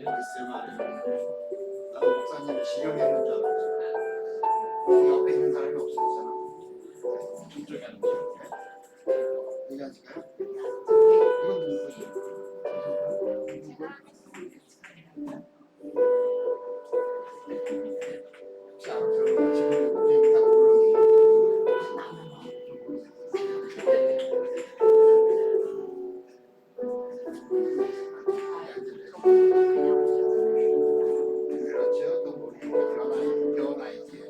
글쎄 말이야. 나는 목사님 지령했는 줄 알았지. 옆에 있는 사람이 없었잖아. 저쪽에 앉는 거. 여기 앉을까요? 이건 누구지? 자, 그럼 지금 우리 다 모르는 그렇죠. 또 우리 변아이지.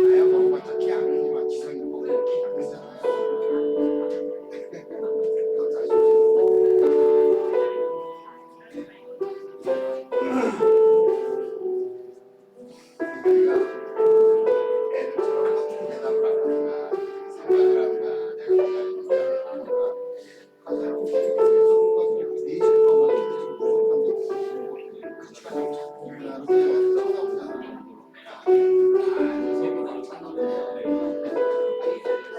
나야 먹어봤자 키 안 크지만 지성이 먹으면 키가 크잖아요. 그건 사실이죠. 우리가 애들처럼 같은 대답을 하거나 생각을 하거나 내가 기다리는 대답을 하거나 가장 내실 것만 계속 부족한데 가치가 좀 자꾸 일어나는 게 싸우다 보잖아.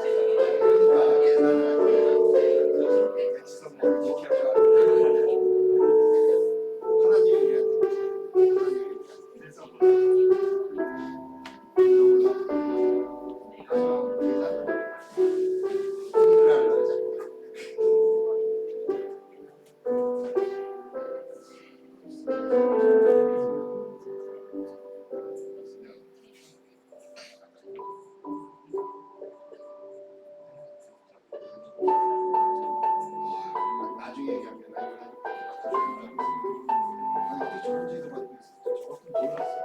그러니까 예산을 백지성을 지켜야 하나님의 위한 그래서 나중에 얘기하면 아니 저런 제도 받고 있어. 저것도 몰랐어.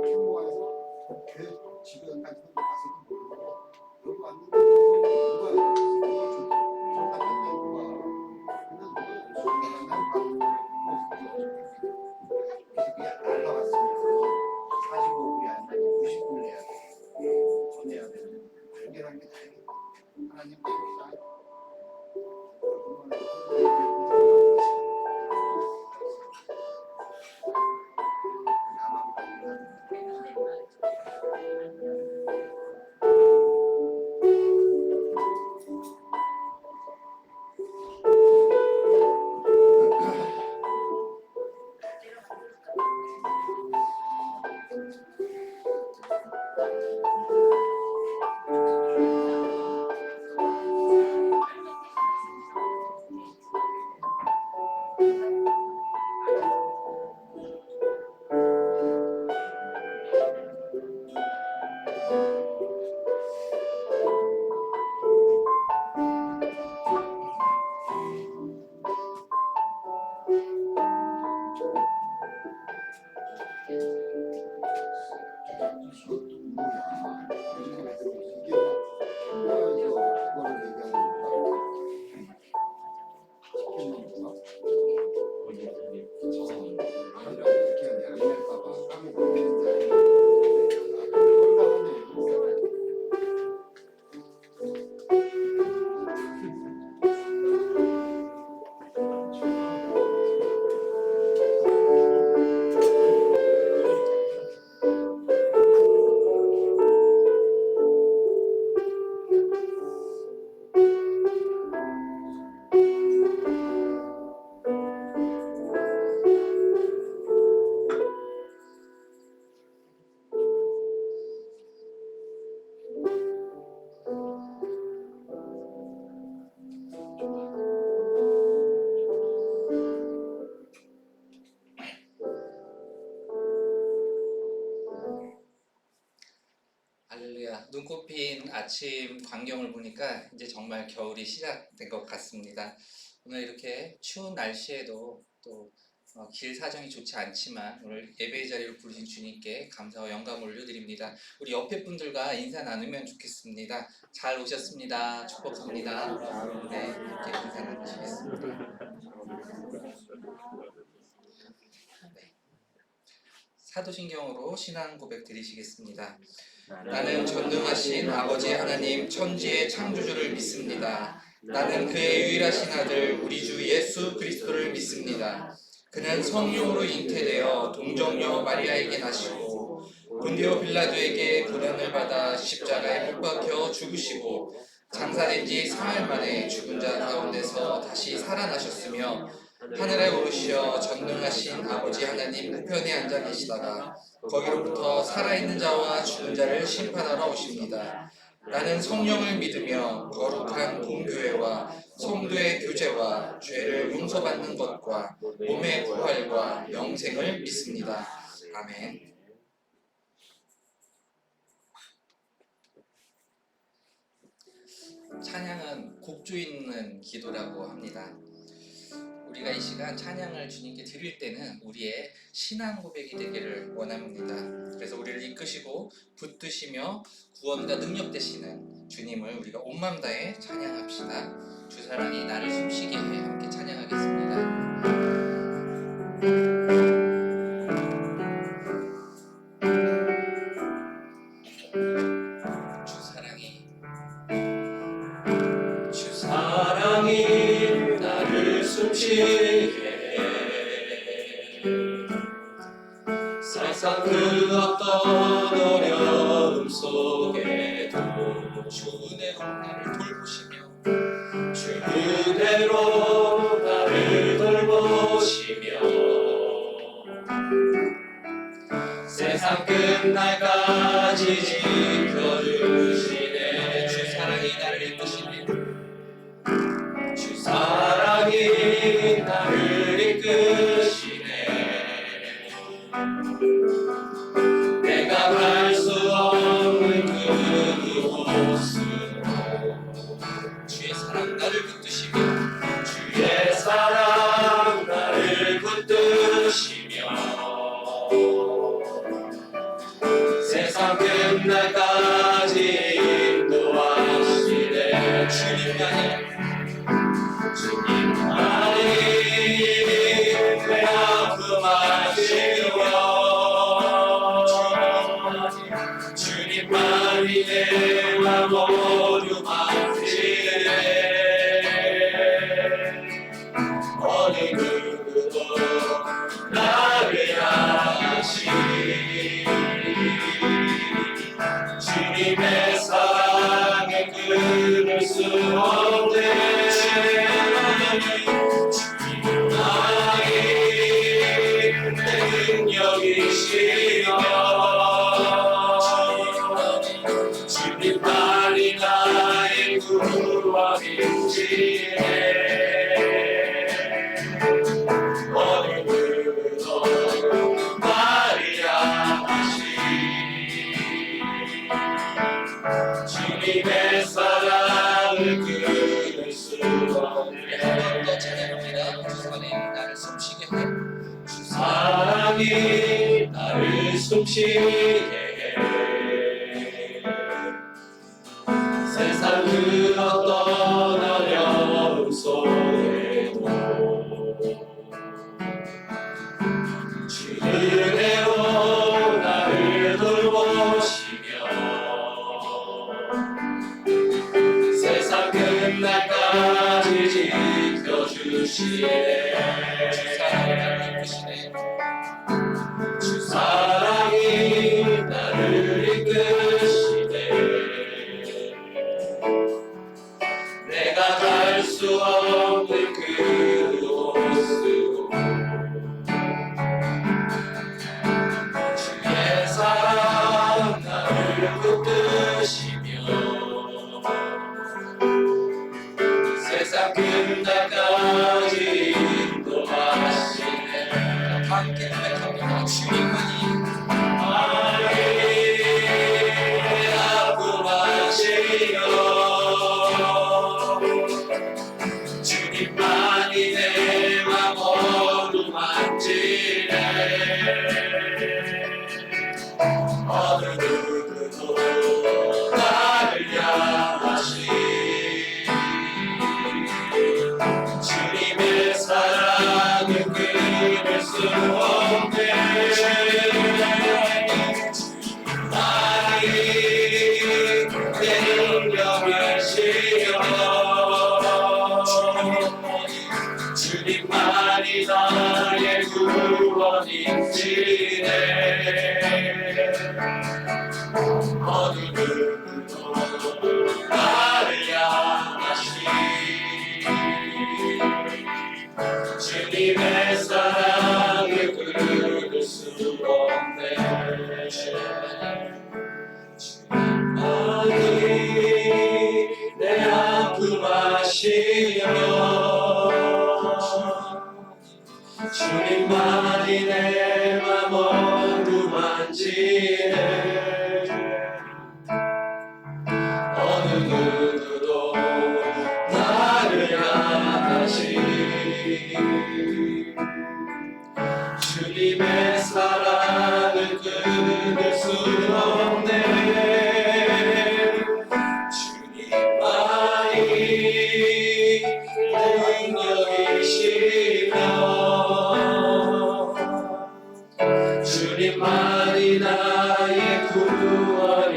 한국에서 계속 지금까지도 가서도 모르고 여기 왔는데 누가 정답 했다는 거야. 그냥 뭐야? 난 그게 날라왔으면서 45불이 아니라 90불 내야 돼. 더 내야 되는 발견한 게 다행이다. 하나님 때문이다. 이것도 뭐야? 요즘 애들 이게 뭐야 이거 그거를 얘기하는 건가? 시키는 건가? 이렇게 안 할까봐 까먹었는데 홀라하네. 할렐루야. 눈꽃 핀 아침 광경을 보니까 이제 정말 겨울이 시작된 것 같습니다. 오늘 이렇게 추운 날씨에도 또 길 사정이 좋지 않지만 오늘 예배의 자리로 부르신 주님께 감사와 영감을 올려드립니다. 우리 옆에 분들과 인사 나누면 좋겠습니다. 잘 오셨습니다. 축복합니다. 네, 이렇게 인사 나누시겠습니다. 네. 사도신경으로 신앙 고백 드리시겠습니다. 나는 전능하신 아버지 하나님 천지의 창조주를 믿습니다. 나는 그의 유일하신 아들 우리 주 예수 그리스도를 믿습니다. 그는 성령으로 잉태되어 동정녀 마리아에게 나시고 본디오 빌라도에게 고난을 받아 십자가에 못 박혀 죽으시고 장사된 지 사흘 만에 죽은 자 가운데서 다시 살아나셨으며 하늘에 오르시어 전능하신 아버지 하나님 우편에 앉아 계시다가 거기로부터 살아있는 자와 죽은 자를 심판하러 오십니다. 나는 성령을 믿으며 거룩한 공교회와 성도의 교제와 죄를 용서받는 것과 몸의 부활과 영생을 믿습니다. 아멘. 찬양은 곡조 있는 기도라고 합니다. 우리가 이 시간 찬양을 주님께 드릴 때는 우리의 신앙 고백이 되기를 원합니다. 그래서 우리를 이끄시고 붙드시며 구원과 능력 되시는 주님을 우리가 온 마음 다해 찬양합시다. 주 사랑이 나를 숨쉬게 해 함께 찬양하겠습니다. 주 사랑이 나를 숨쉬게 세상 그 어떤 어려움 속에도 주 은혜로 나를 돌보시며 주 은혜로 나를 돌보시며 세상 끝날까지 지켜주시네. 주 사랑이 나를 이끄시네. 주 사랑이 나를 이끄시네. 내가 갈 수 없는 그곳으로 주의 사랑 나를 붙드시며 주의 사랑 나를 붙드시며 세상 끝날까지 인도하시네. 주님만이 내 아픔 아시며 주님만이 내 맘 어려움 아시네. 어느 누구도 나를 향하시 주님의 사랑에 끊을 수 없네. 주님만이 내 능력이시며 주님만이 나의 구원이시네. 어느 누구도 나를 향하시 주님의 사랑을 끊을 수 없네. 한 번 더 찬양합니다. 주 사랑이 나를 숨쉬게 해. 주 사랑이 나를 숨쉬게 해. 세상 그 어떤 어려움 속에도 주 은혜로 나를 돌보시며 세상 끝날까지 지켜주시네. 주 사랑이 나를 이끄시네. 주 사랑이 나를 이끄시네. 내가 갈 수 없는 그곳으로 주의 사랑 나를 붙드시며 세상 끝날까지 인도하시네. 함께 고백합니다. 주님만이 내 아픔 아시며 주님만이 주님만이 나의 구원이시네. 어느 누구도 나를 향하시 주님의 사랑을 끊을 수 없네. 주님만이 내 아픔 아시며 주님만이 내 맘 어루만지네. 어느 누구도 나를 향하시 주님의 사랑을 끊을 수 없네. 주님만이 내 능력이시며 주님만이 나의 구원이시네.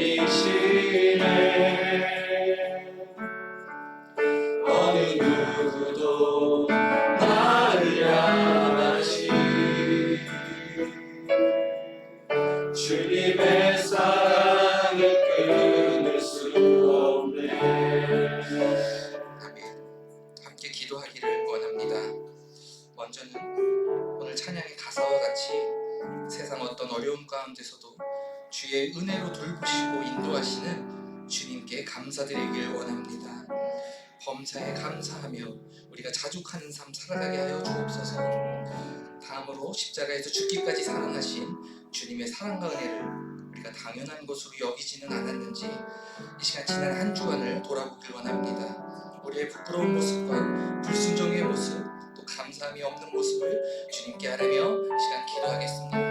어느 누구도 나를 향하시 주님의 사랑을 끊을 수 없네. 아멘. 함께 기도하기를 원합니다. 먼저는 오늘 찬양의 가사와 같이 세상 어떤 어려움 가운데서도 주의 은혜로 돌보시고 인도하시는 주님께 감사드리길 원합니다. 범사에 감사하며 우리가 자족하는 삶 살아가게 하여 주옵소서. 다음으로 십자가에서 죽기까지 사랑하신 주님의 사랑과 은혜를 우리가 당연한 것으로 여기지는 않았는지 이 시간 지난 한 주간을 돌아보길 원합니다. 우리의 부끄러운 모습과 불순종의 모습, 또 감사함이 없는 모습을 주님께 아뢰며 이 시간 기도하겠습니다.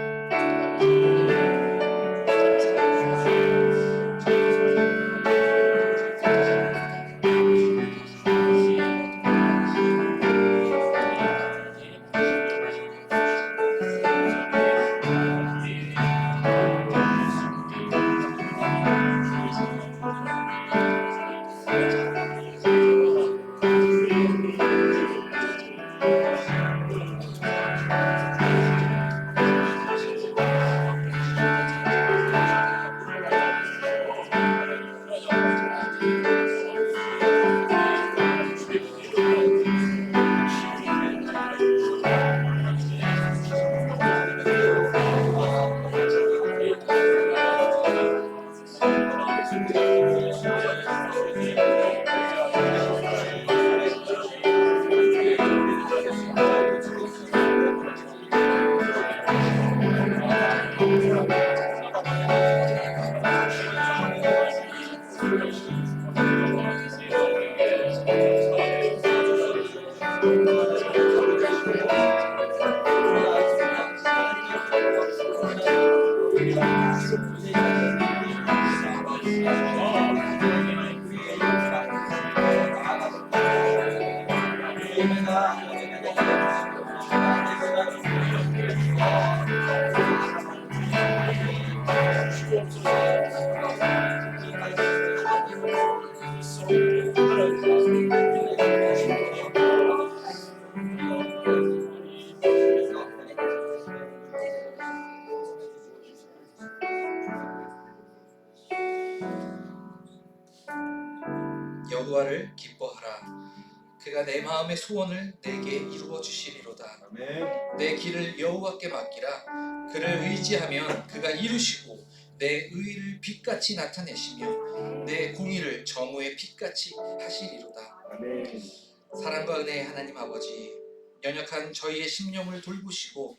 여호와를 기뻐하라. 그가 내 마음의 소원을 내게 이루어 주시리로다. 아멘. 내 길을 여호와께 맡기라. 그를 의지하면 그가 이루시고 내 의를 빛같이 나타내시며 내 공의를 정오의 빛같이 하시리로다. 아멘. 사랑과 은혜의 하나님 아버지, 연약한 저희의 심령을 돌보시고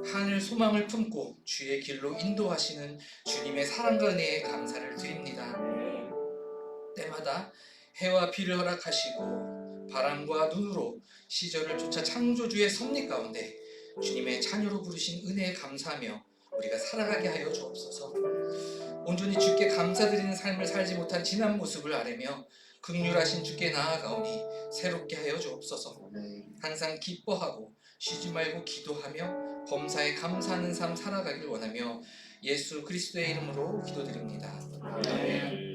하늘 소망을 품고 주의 길로 인도하시는 주님의 사랑과 은혜에 감사를 드립니다. 때마다 해와 비를 허락하시고 바람과 눈으로 시절을 쫓아 창조주의 섭리 가운데 주님의 자녀로 부르신 은혜에 감사하며 우리가 살아가게 하여 주옵소서. 온전히 주께 감사드리는 삶을 살지 못한 지난 모습을 아뢰며 긍휼하신 주께 나아가오니 새롭게 하여 주옵소서. 항상 기뻐하고 쉬지 말고 기도하며 범사에 감사하는 삶 살아가길 원하며 예수 그리스도의 이름으로 기도드립니다. 아멘.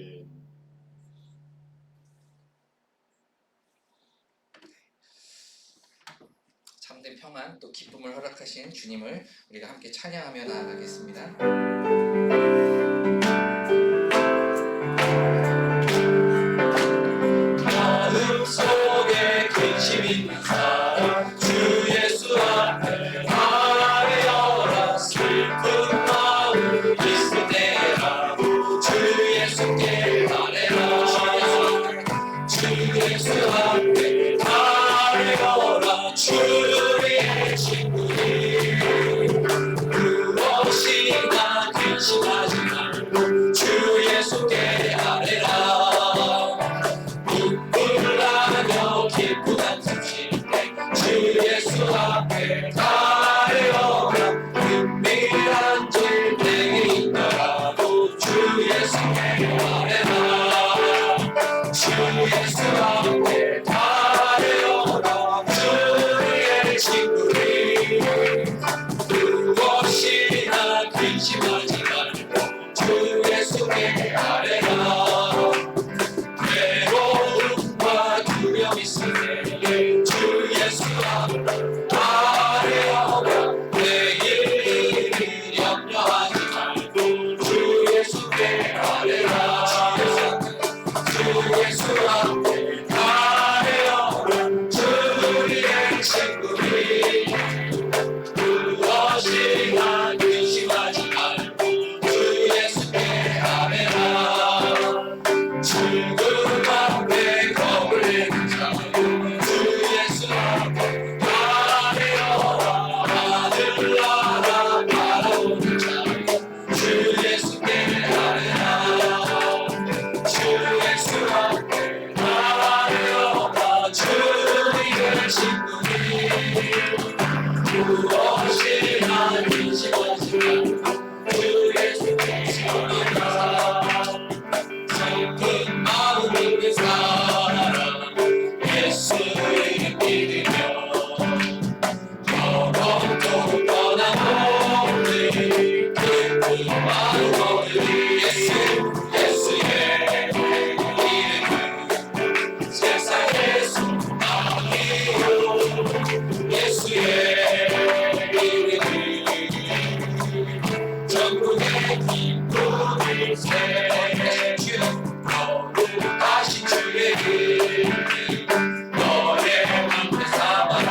참된 평안 또 기쁨을 허락하신 주님을 우리가 함께 찬양하며 나아가겠습니다. 마음속에 근심 있는 사람 주 예수 앞에 아뢰어라. 슬픈 마음 있을 때라도 주 예수께 아뢰라. 주 예수 앞에 아뢰어라. 주의 친구니 무엇이나 근심하지 말고 주 예수께 아뢰라. 눈물나며 기쁘단 숨쉴때 주 예수 앞에 아뢰어라. 은밀한 길 내게 있더라도 주 예수께 아뢰라. 주 예수 앞에 아뢰어라. 주의 친구니 무엇이나 근심하지 말고 주 예수께 아뢰라. 외로움과 두려움 있을 때에 주 예수 앞에 아뢰어라. 내일 염려하지 말고 주 예수께 아뢰라. 주 예수 앞에 아뢰어라. 주의 친구니 무엇이나 근심하지 말고 주 예수께 아뢰라. 죽음 앞에 겁을 내는 자 주 예수 앞에 아뢰어라. 하늘나라 바라보는 자 주 예수께 아뢰라. 주 예수 앞에 아뢰어라. 주의 친구니 무엇이나 근심하지 말고 주 예수께 아뢰라. 슬픈 마음 있는 사람 예수를 믿으며 영원토록 떠나오니 기쁜 마음 얻으리. 예수의 이름은 세상의 소망이요. 예수의 이름은 전국의 기쁨을 새. 다시 주의 길 너의 맘을 삼아라.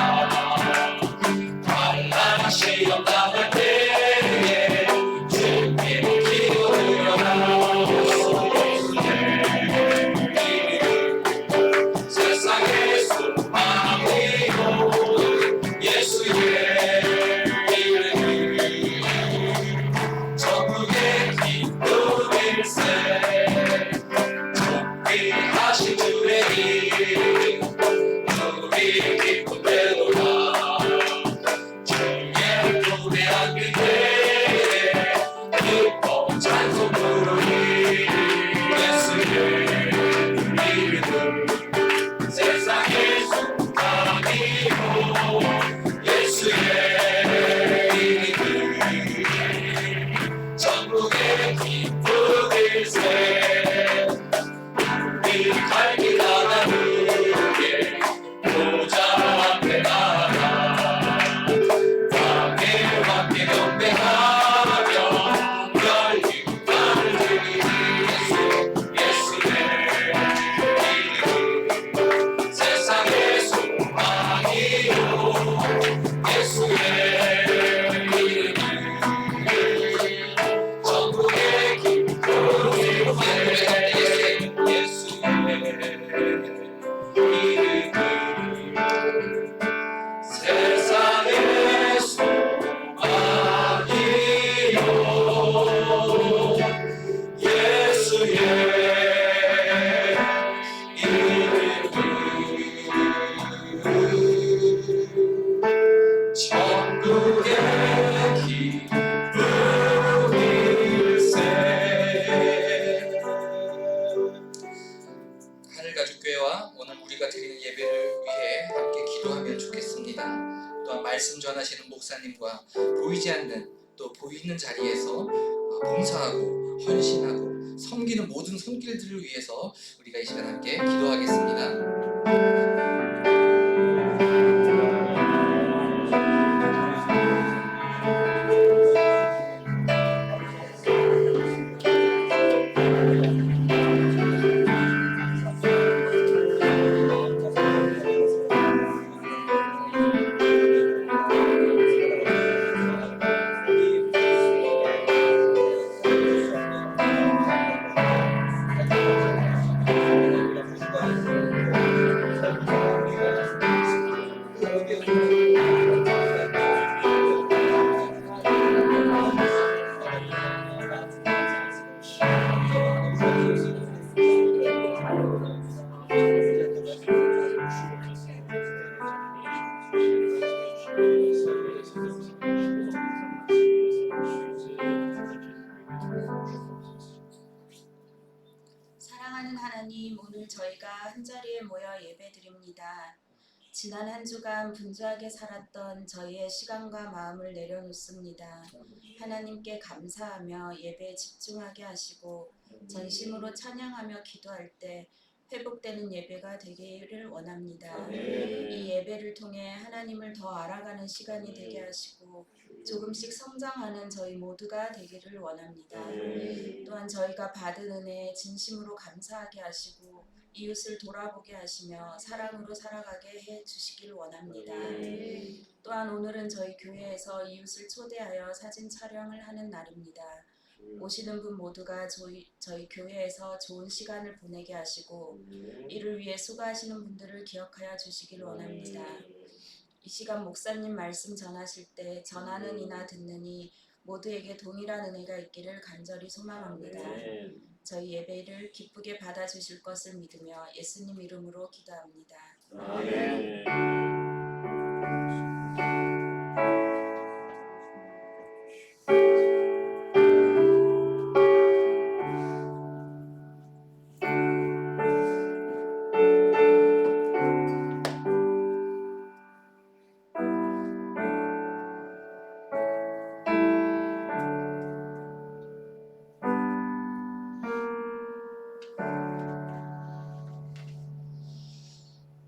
환난 시험 당할 때에 주께 기도드려라. 세상의 소망이요. 예수의 이름은 전국의 기쁨을 새. 하신 주의 길 우리 기쁨 되돌아. 주의 노래한 그대의 기쁨 찬송 부르니. 예수의 이름은 세상의 소망이요. 예수의 이름은 전국의 기쁨을 새. 갈길 나누게 보좌 앞에 나가 왕의 왕께 경배하며 열린 땅을 들이니. 예수의 이름 세상의 소망이요. 예수의 이름 전국의 기쁨을 새. 세상의 소망이요. 예수의 이름 천국의 기쁨일세. 하늘가족교회와 오늘 우리가 드리는 예배를 위해 함께 기도하면 좋겠습니다. 또한 말씀 전하시는 목사님과 보이지 않는 또 보이는 자리에서 봉사하고 헌신하고 섬기는 모든 손길들을 위해서 우리가 이 시간 함께 기도하겠습니다. 모여 예배드립니다. 지난 한 주간 분주하게 살았던 저희의 시간과 마음을 내려놓습니다. 하나님께 감사하며 예배에 집중하게 하시고 전심으로 찬양하며 기도할 때 회복되는 예배가 되기를 원합니다. 이 예배를 통해 하나님을 더 알아가는 시간이 되게 하시고 조금씩 성장하는 저희 모두가 되기를 원합니다. 또한 저희가 받은 은혜에 진심으로 감사하게 하시고 이웃을 돌아보게 하시며 사랑으로 살아가게 해 주시기를 원합니다. 또한 오늘은 저희 교회에서 이웃을 초대하여 사진 촬영을 하는 날입니다. 오시는 분 모두가 저희 교회에서 좋은 시간을 보내게 하시고 이를 위해 수고하시는 분들을 기억하여 주시기를 원합니다. 이 시간 목사님 말씀 전하실 때 전하는 이나 듣는 이 모두에게 동일한 은혜가 있기를 간절히 소망합니다. 저희 예배를 기쁘게 받아주실 것을 믿으며 예수님 이름으로 기도합니다. 아멘.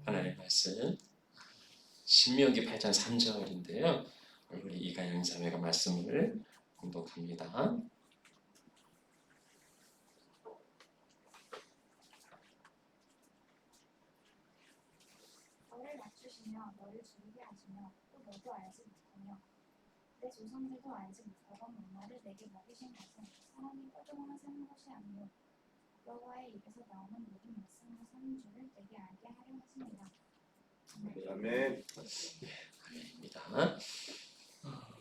하나님의 말씀 신명기 8장 3절인데요. 우리 이가영 자매가 말씀을 공독합니다. 너를 낮추시며 너를 줄이게 하시며 또 너도 알지 못하며 내 조상들도 알지 못하던 만나를 내게 먹이신 것은 사람이 떠들어만 사는 것이 아니요 여호와의 입에서 나오는 모든 말씀으로 사는 줄을 내게 알게 하려 하십니다. 아멘. 입니다.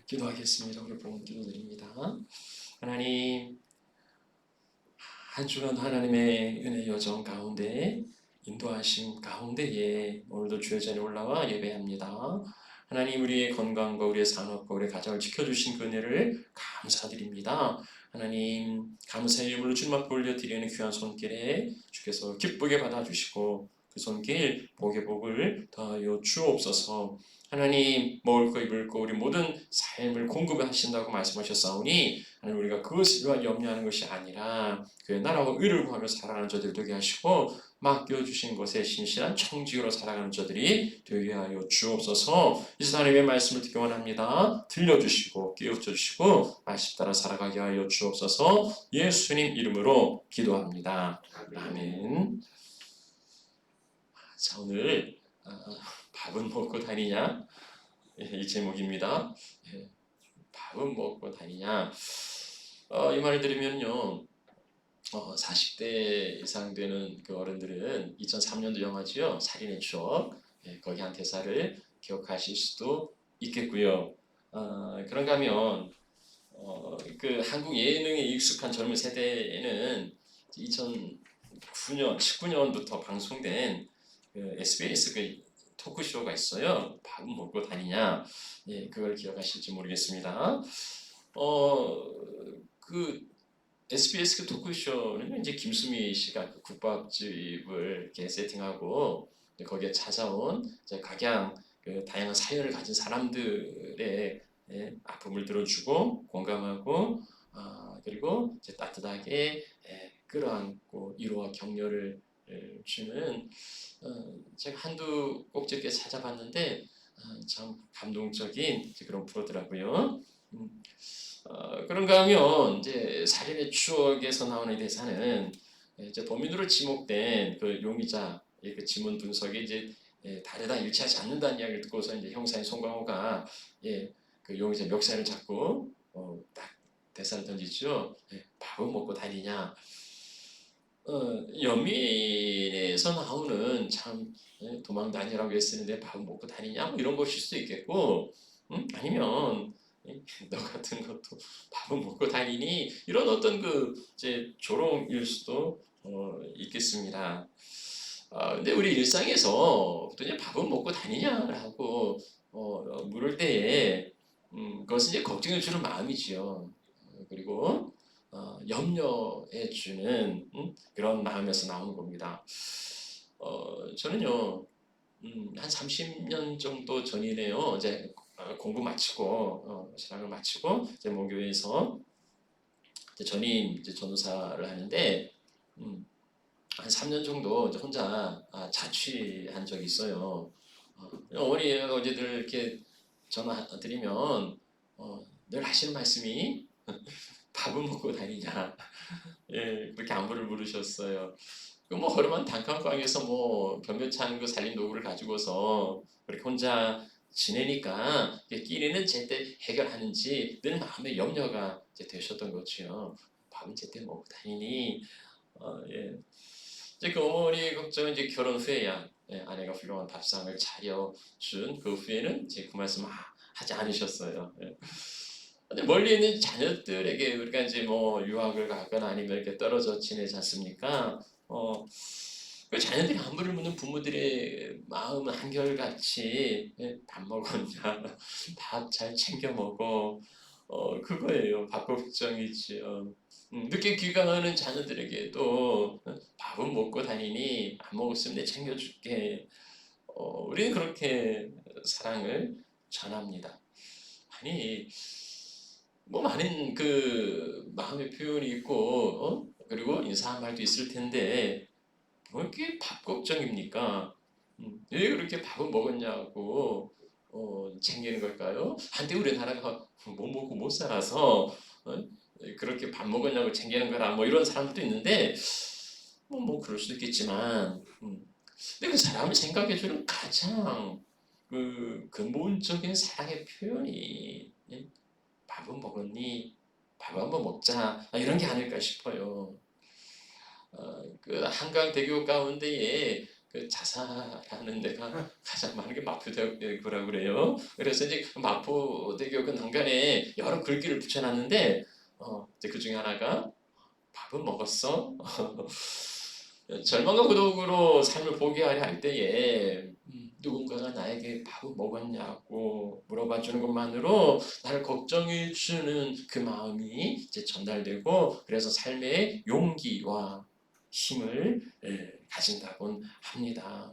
기도하겠습니다. 우리 복음 기도드립니다. 하나님, 한 주간 하나님의 은혜 여정 가운데 인도하심 가운데에 오늘도 주의 자리에 올라와 예배합니다. 하나님, 우리의 건강과 우리의 산업과 우리의 가정을 지켜주신 그 은혜를 감사드립니다. 하나님, 감사의 유물로 주님 앞에 올려드리는 귀한 손길에 주께서 기쁘게 받아주시고 그 손길 복의 복을 더하여 주옵소서. 하나님, 먹을 거 입을 거 우리 모든 삶을 공급하신다고 말씀하셨사오니 하나님, 우리가 그것을 위하여 염려하는 것이 아니라 그의 나라와 의를 구하며 살아가는 저들 되게 하시고 맡겨주신 것에 신실한 청지기로 살아가는 저들이 되게 하여 주옵소서. 이제 하나님의 말씀을 듣기 원합니다. 들려주시고 깨우쳐주시고 말씀 따라 살아가게 하여 주옵소서. 예수님 이름으로 기도합니다. 아멘. 자, 오늘 밥은 먹고 다니냐? 이 제목입니다. 밥은 먹고 다니냐? 이 말을 들으면요, 40대 이상 되는 그 어른들은 2003년도 영화지요, 살인의 추억, 거기 한 대사를 기억하실 수도 있겠고요. 그런가 하면 그 한국 예능에 익숙한 젊은 세대에는 2009년, 19년부터 방송된 그 SBS 그 토크쇼가 있어요. 밥은 먹고 다니냐? 그걸 기억하실지 모르겠습니다. 그 SBS 그 토크쇼는 이제 김수미 씨가 그 국밥집을 이렇게 세팅하고 거기에 찾아온 이제 각양 그 다양한 사연을 가진 사람들의 아픔을 들어주고 공감하고 그리고 이제 따뜻하게 끌어안고 위로와 격려를 주는 제가 한두 꼭지게 찾아봤는데 참 감동적인 그런 프로더라고요. 그런가 하면 이제 살인의 추억에서 나오는 대사는 이제 범인으로 지목된 그 용의자 그 지문 분석이 이제 다르다 일치하지 않는다는 이야기를 듣고서 이제 형사인 송강호가 그 용의자 멱살을 잡고 딱 대사를 던지죠. 밥은 먹고 다니냐? 연민에서 나오는 참 도망 다니라고 했었는데 밥은 먹고 다니냐? 뭐 이런 것일 수도 있겠고, 아니면 너 같은 것도 밥은 먹고 다니니? 이런 어떤 그 이제 조롱일 수도 있겠습니다. 근데 우리 일상에서 또 이제 밥은 먹고 다니냐라고 물을 때에 그것은 이제 걱정해 주는 마음이지요. 그리고 염려해 주는 그런 마음에서 나온 겁니다. 저는요, 한 30년 정도 전이네요. 이제 공부 마치고, 신학을 마치고, 이제 모교에서 이제 전임 이제 전도사를 하는데, 한 3년 정도 이제 혼자 자취한 적이 있어요. 어머니 어제들 이렇게 전화 드리면 늘 하시는 말씀이 밥은 먹고 다니냐, 예, 그렇게 안부를 물으셨어요. 뭐 허름한 단칸방에서 뭐 변변찮은 그 살림 도구를 가지고서 그렇게 혼자 지내니까 끼니는 제때 해결하는지 늘 마음의 염려가 이제 되셨던 거죠. 밥은 제때 먹고 다니니, 예. 이제 그 어머니 걱정은 이제 결혼 후에야, 예, 아내가 훌륭한 밥상을 차려준 그 후에는 이제 그 말씀 하지 않으셨어요. 예. 근데 멀리 있는 자녀들에게 우리가 이제 뭐 유학을 가거나 아니면 이렇게 떨어져 지내지 않습니까? 그 자녀들이 안부를 묻는 부모들의 마음은 한결같이, 예, 밥 먹었냐, 밥 잘 챙겨 먹어, 그거예요. 밥 걱정이지요. 늦게 귀가하는 자녀들에게도 밥은 먹고 다니니 안 먹었으면 내가 챙겨줄게. 우리는 그렇게 사랑을 전합니다. 아니, 뭐 많은 그 마음의 표현이 있고, 그리고 인사한 말도 있을 텐데 뭐 이렇게 밥 걱정입니까? 왜 그렇게 밥은 먹었냐고 챙기는 걸까요? 한때 우리나라가 못 먹고 못 살아서 그렇게 밥 먹었냐고 챙기는 거라 뭐 이런 사람들도 있는데 뭐 그럴 수도 있겠지만, 근데 그 사람을 생각해주는 가장 그 근본적인 사랑의 표현이, 예? 밥은 먹었니? 밥 한번 먹자, 이런 게 아닐까 싶어요. 그 한강대교 가운데에 그 자사라는 데가 가장 많은 게 마포대교라고 그래요. 그래서 이제 마포대교 그 난간에 여러 글귀를 붙여놨는데, 이제 그 중에 하나가 밥은 먹었어? 절망과 고독으로 삶을 포기하려 할 때에 누군가가 나에게 밥은 먹었냐고 물어봐 주는 것만으로 나를 걱정해 주는 그 마음이 이제 전달되고, 그래서 삶의 용기와 힘을, 예, 가진다곤 합니다.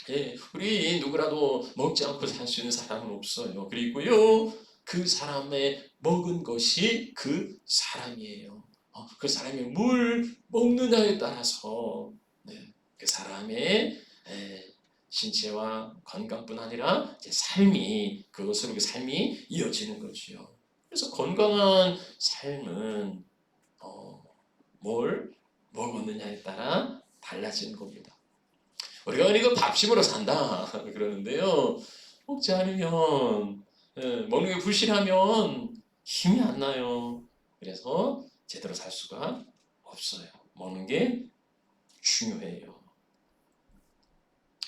예, 우리 누구라도 먹지 않고 살 수 있는 사람은 없어요. 그리고요, 그 사람의 먹은 것이 그 사람이에요. 그 사람이 뭘 먹느냐에 따라서, 네, 그 사람의, 신체와 건강뿐 아니라 이제 삶이, 그것으로 그 삶이 이어지는 거지요. 그래서 건강한 삶은 뭘 먹었느냐에 따라 달라지는 겁니다. 우리가 이거 밥심으로 산다 그러는데요, 먹지 않으면, 먹는 게 불실하면 힘이 안 나요. 그래서 제대로 살 수가 없어요. 먹는 게 중요해요.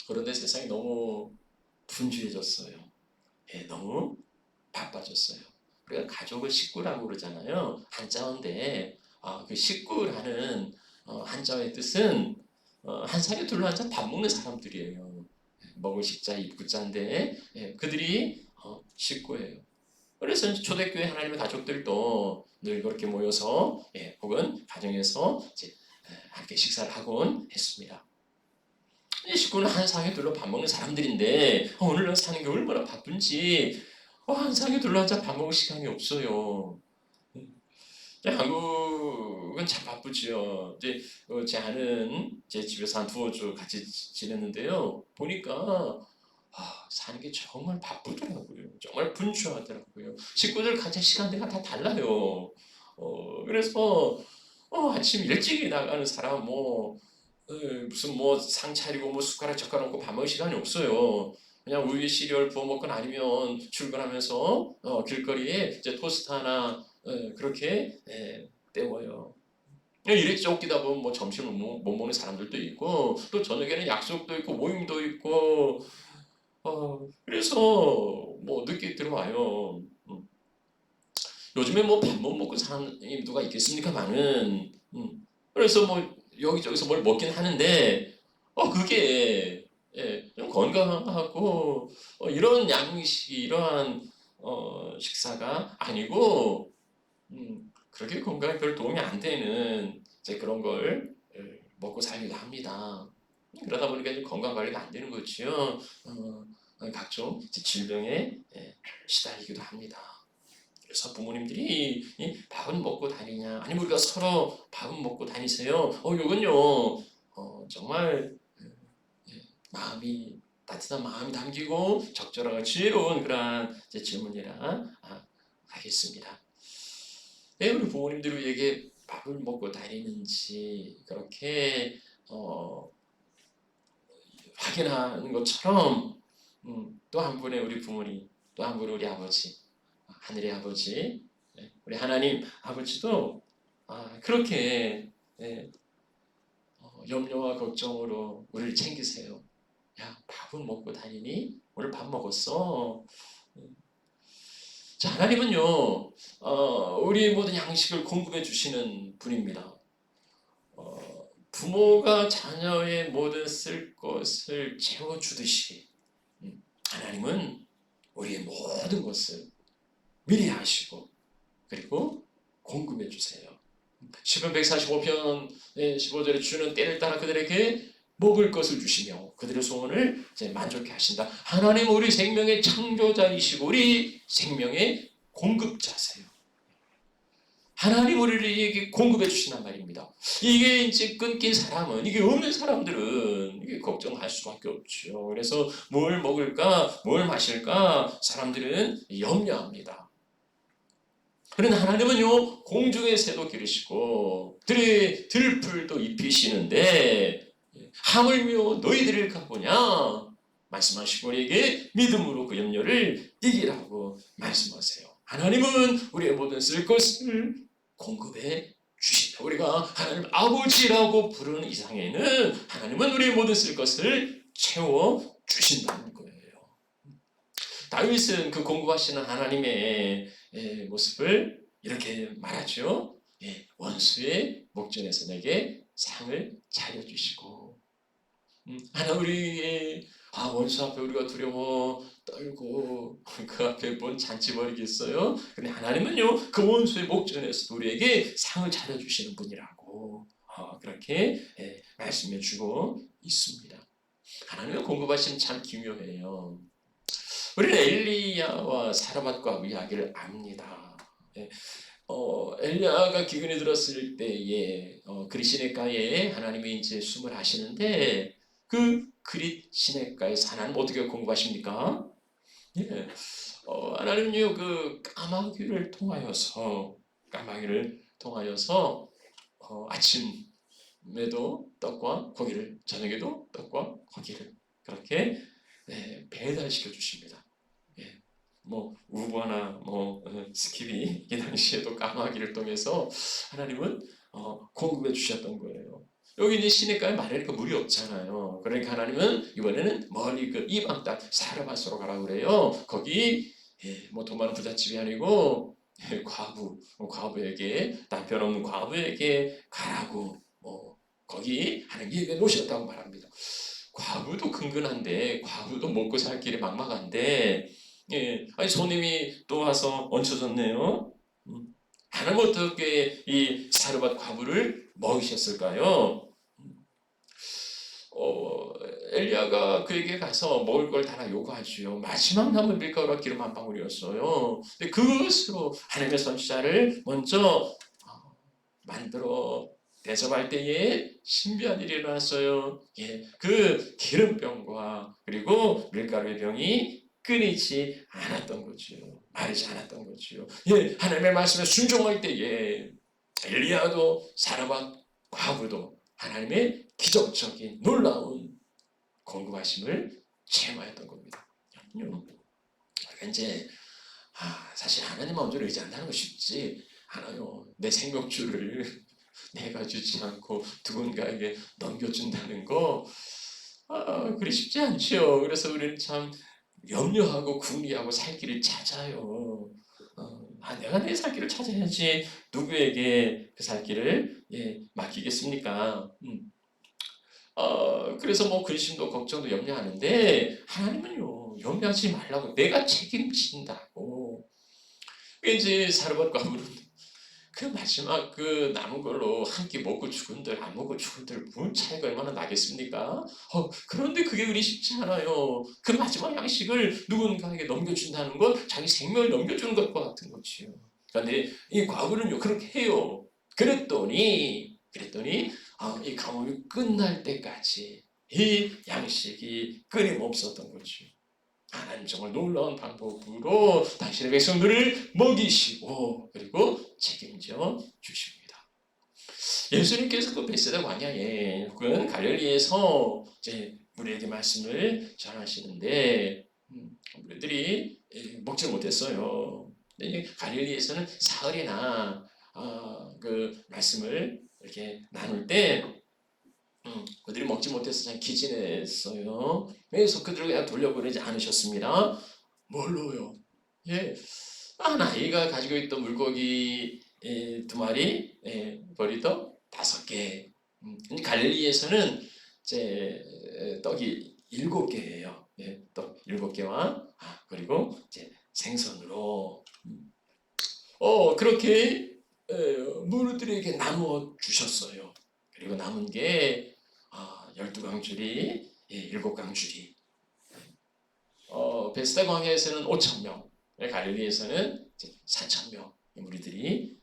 그런데 세상이 너무 분주해졌어요. 예, 너무 바빠졌어요. 우리가 가족을 식구라고 그러잖아요. 한자어인데, 그 식구라는 한자어의 뜻은 한 상에 둘러앉아 밥 먹는 사람들이에요. 먹을 식자, 입구자인데, 예, 그들이 식구예요. 그래서 초대교회 하나님의 가족들도 늘 그렇게 모여서, 예, 혹은 가정에서 이제 함께 식사를 하곤 했습니다. 이 식구는 한 상에 둘러 밥 먹는 사람들인데, 오늘날 사는 게 얼마나 바쁜지 한 상에 둘러앉아 밥 먹을 시간이 없어요. 한국은 참 바쁘죠. 이제 제 아는 제 집에서 한 두어 주 같이 지냈는데요. 보니까 사는 게 정말 바쁘더라고요. 정말 분주하더라고요. 식구들 가진 시간대가 다 달라요. 그래서 아침 일찍 나가는 사람 무슨 뭐 상 차리고 뭐 숟가락 젓가락 놓고 밥 먹을 시간이 없어요. 그냥 우유 시리얼 부어 먹거나 아니면 출근하면서 길거리에 이제 토스트 하나, 그렇게, 때워요. 이렇게 쫓기다 보면 뭐 점심을 못 먹는 사람들도 있고, 또 저녁에는 약속도 있고 모임도 있고, 그래서 뭐 늦게 들어와요. 요즘에 뭐 밥 못 먹고 사는 사람이 누가 있겠습니까만은, 그래서 뭐 여기저기서 뭘 먹긴 하는데, 그게, 예, 좀 건강하고 이런 양식, 이러한 식사가 아니고, 그렇게 건강에 별 도움이 안 되는 이제 그런 걸 먹고 살기도 합니다. 그러다 보니까 이제 건강 관리가 안 되는 거죠. 각종 질병에 시달리기도 합니다. 그래서 부모님들이 밥은 먹고 다니냐, 아니면 우리가 서로 밥은 먹고 다니세요. 이건요 정말 마음이 따뜻한 마음이 담기고 적절하고 지혜로운 그러한 질문이라 하겠습니다. 왜 우리 부모님들이 우리에게 밥을 먹고 다니는지 그렇게 확인하는 것처럼 또 한 분의 우리 부모님, 또 한 분의 우리 아버지, 하늘의 아버지, 우리 하나님 아버지도 그렇게 염려와 걱정으로 우리를 챙기세요. 야, 밥은 먹고 다니니? 오늘 밥 먹었어? 자, 하나님은요 우리의 모든 양식을 공급해 주시는 분입니다. 부모가 자녀의 모든 쓸 것을 채워주듯이 하나님은 우리의 모든 것을 미리 하시고 그리고 공급해 주세요. 시편 145편 15절에 주는 때를 따라 그들에게 먹을 것을 주시며 그들의 소원을 만족해 하신다. 하나님 우리 생명의 창조자이시고 우리 생명의 공급자세요. 하나님 우리에게 공급해 주신단 말입니다. 이게 이제 끊긴 사람은, 이게 없는 사람들은 이게 걱정할 수밖에 없죠. 그래서 뭘 먹을까, 뭘 마실까 사람들은 염려합니다. 그런데 하나님은요 공중의 새도 기르시고 들풀도 입히시는데 하물며 너희들을 가보냐 말씀하시고 우리에게 믿음으로 그 염려를 이기라고 말씀하세요. 하나님은 우리의 모든 쓸 것을 공급해 주신다. 우리가 하나님 아버지라고 부르는 이상에는 하나님은 우리의 모든 쓸 것을 채워 주신다는 거예요. 다윗은 그 공급하시는 하나님의 모습을 이렇게 말하죠. 원수의 목전에서 내게 상을 차려주시고 하나 우리의 원수 앞에 우리가 두려워 떨고 그 앞에 뭔 잔치 벌이겠어요? 근데 하나님은요 그 원수의 목전에서 우리에게 상을 차려주시는 분이라고 그렇게 말씀해 주고 있습니다. 하나님의 공급하시면 참 기묘해요. 우리는 엘리야와 사르밧과 이야기를 압니다. 엘리야가 기근이 들었을 때에 그릿 시냇가에 하나님이 이제 숨을 하시는데 그 그릿 시냇가에서 하나님 어떻게 공급하십니까? 하나님은요 그 까마귀를 통하여서 아침에도 떡과 고기를, 저녁에도 떡과 고기를 그렇게 배달시켜 주십니다. 뭐 우버나 스킵이 이 당시에도 까마귀를 통해서 하나님은 공급해 주셨던 거예요. 여기 이제 시냇가에 마르니까 물이 없잖아요. 그러니까 하나님은 이번에는 멀리 그 이방 땅 사르밧으로 가라 그래요. 거기 뭐 돈 많은 부잣집이 아니고 과부에게, 남편 없는 과부에게 가라고 거기 하나님 예배 놓으셨다고 말합니다. 과부도 근근한데, 과부도 먹고 살 길이 막막한데 아니 손님이 또 와서 얹혀졌네요. 하나님 어떻게 이 사르밧 과부를 먹이셨을까요? 엘리야가 그에게 가서 먹을 걸 달라 요구하지요. 마지막 남은 밀가루와 기름 한 방울이었어요. 근데 그것으로 하나님의 선지자를 먼저 만들어 대접할 때에 신비한 일이 일어났어요. 그 기름병과 그리고 밀가루의 병이 끊이지 않았던 거죠. 마르지 않았던 거죠. 하나님의 말씀에 순종할 때에 엘리야도 사르밧 과부도 하나님의 기적적인 놀라운 공급하심을 체험하였던 겁니다. 이제 사실 하나님 마음대로 의지한다는 거 쉽지 않아요. 내 생명줄을 내가 주지 않고 누군가에게 넘겨준다는 거 그리 쉽지 않죠. 그래서 우리는 참 염려하고 궁리하고 살 길을 찾아요. 내가 내 살 길을 찾아야지 누구에게 그 살 길을 맡기겠습니까? 그래서 근심도 걱정도 염려하는데 하나님은요 염려하지 말라고, 내가 책임진다고. 이제 사르밧 과부는 그 마지막 그 남은 걸로 한 끼 먹고 죽은들 안 먹고 죽은들 무슨 차이가 얼마나 나겠습니까? 그런데 그게 그리 쉽지 않아요. 그 마지막 양식을 누군가에게 넘겨준다는 건 자기 생명을 넘겨주는 것과 같은 거지요. 그런데 이 과부는요 그렇게 해요. 그랬더니 이 감옥이 끝날 때까지 이 양식이 끊임없었던 거죠. 하나님 정말 놀라운 방법으로 당신의 백성들을 먹이시고 그리고 책임져 주십니다. 예수님께서 그 베세다 광야에 혹은 갈릴리에서 이제 우리에게 말씀을 전하시는데 우리들이 먹지 못했어요. 갈릴리에서는 사흘이나 그 말씀을 이렇게 나눌 때 그들이 먹지 못해서 참 기진했어요. 그래서 그들을 그냥 돌려보내지 않으셨습니다. 뭘로요? 나이가 가지고 있던 물고기 2마리, 버리떡 5개. 갈릴리에서는 이제 떡이 7개예요. 떡 7개와 그리고 이제 생선으로 그렇게 무리들에게 나누어 주셨어요. 그리고 남은 게 12강줄이 7강줄이 베스다 광야에서는 5,000명, 갈릴리에서는 4,000명 무리들이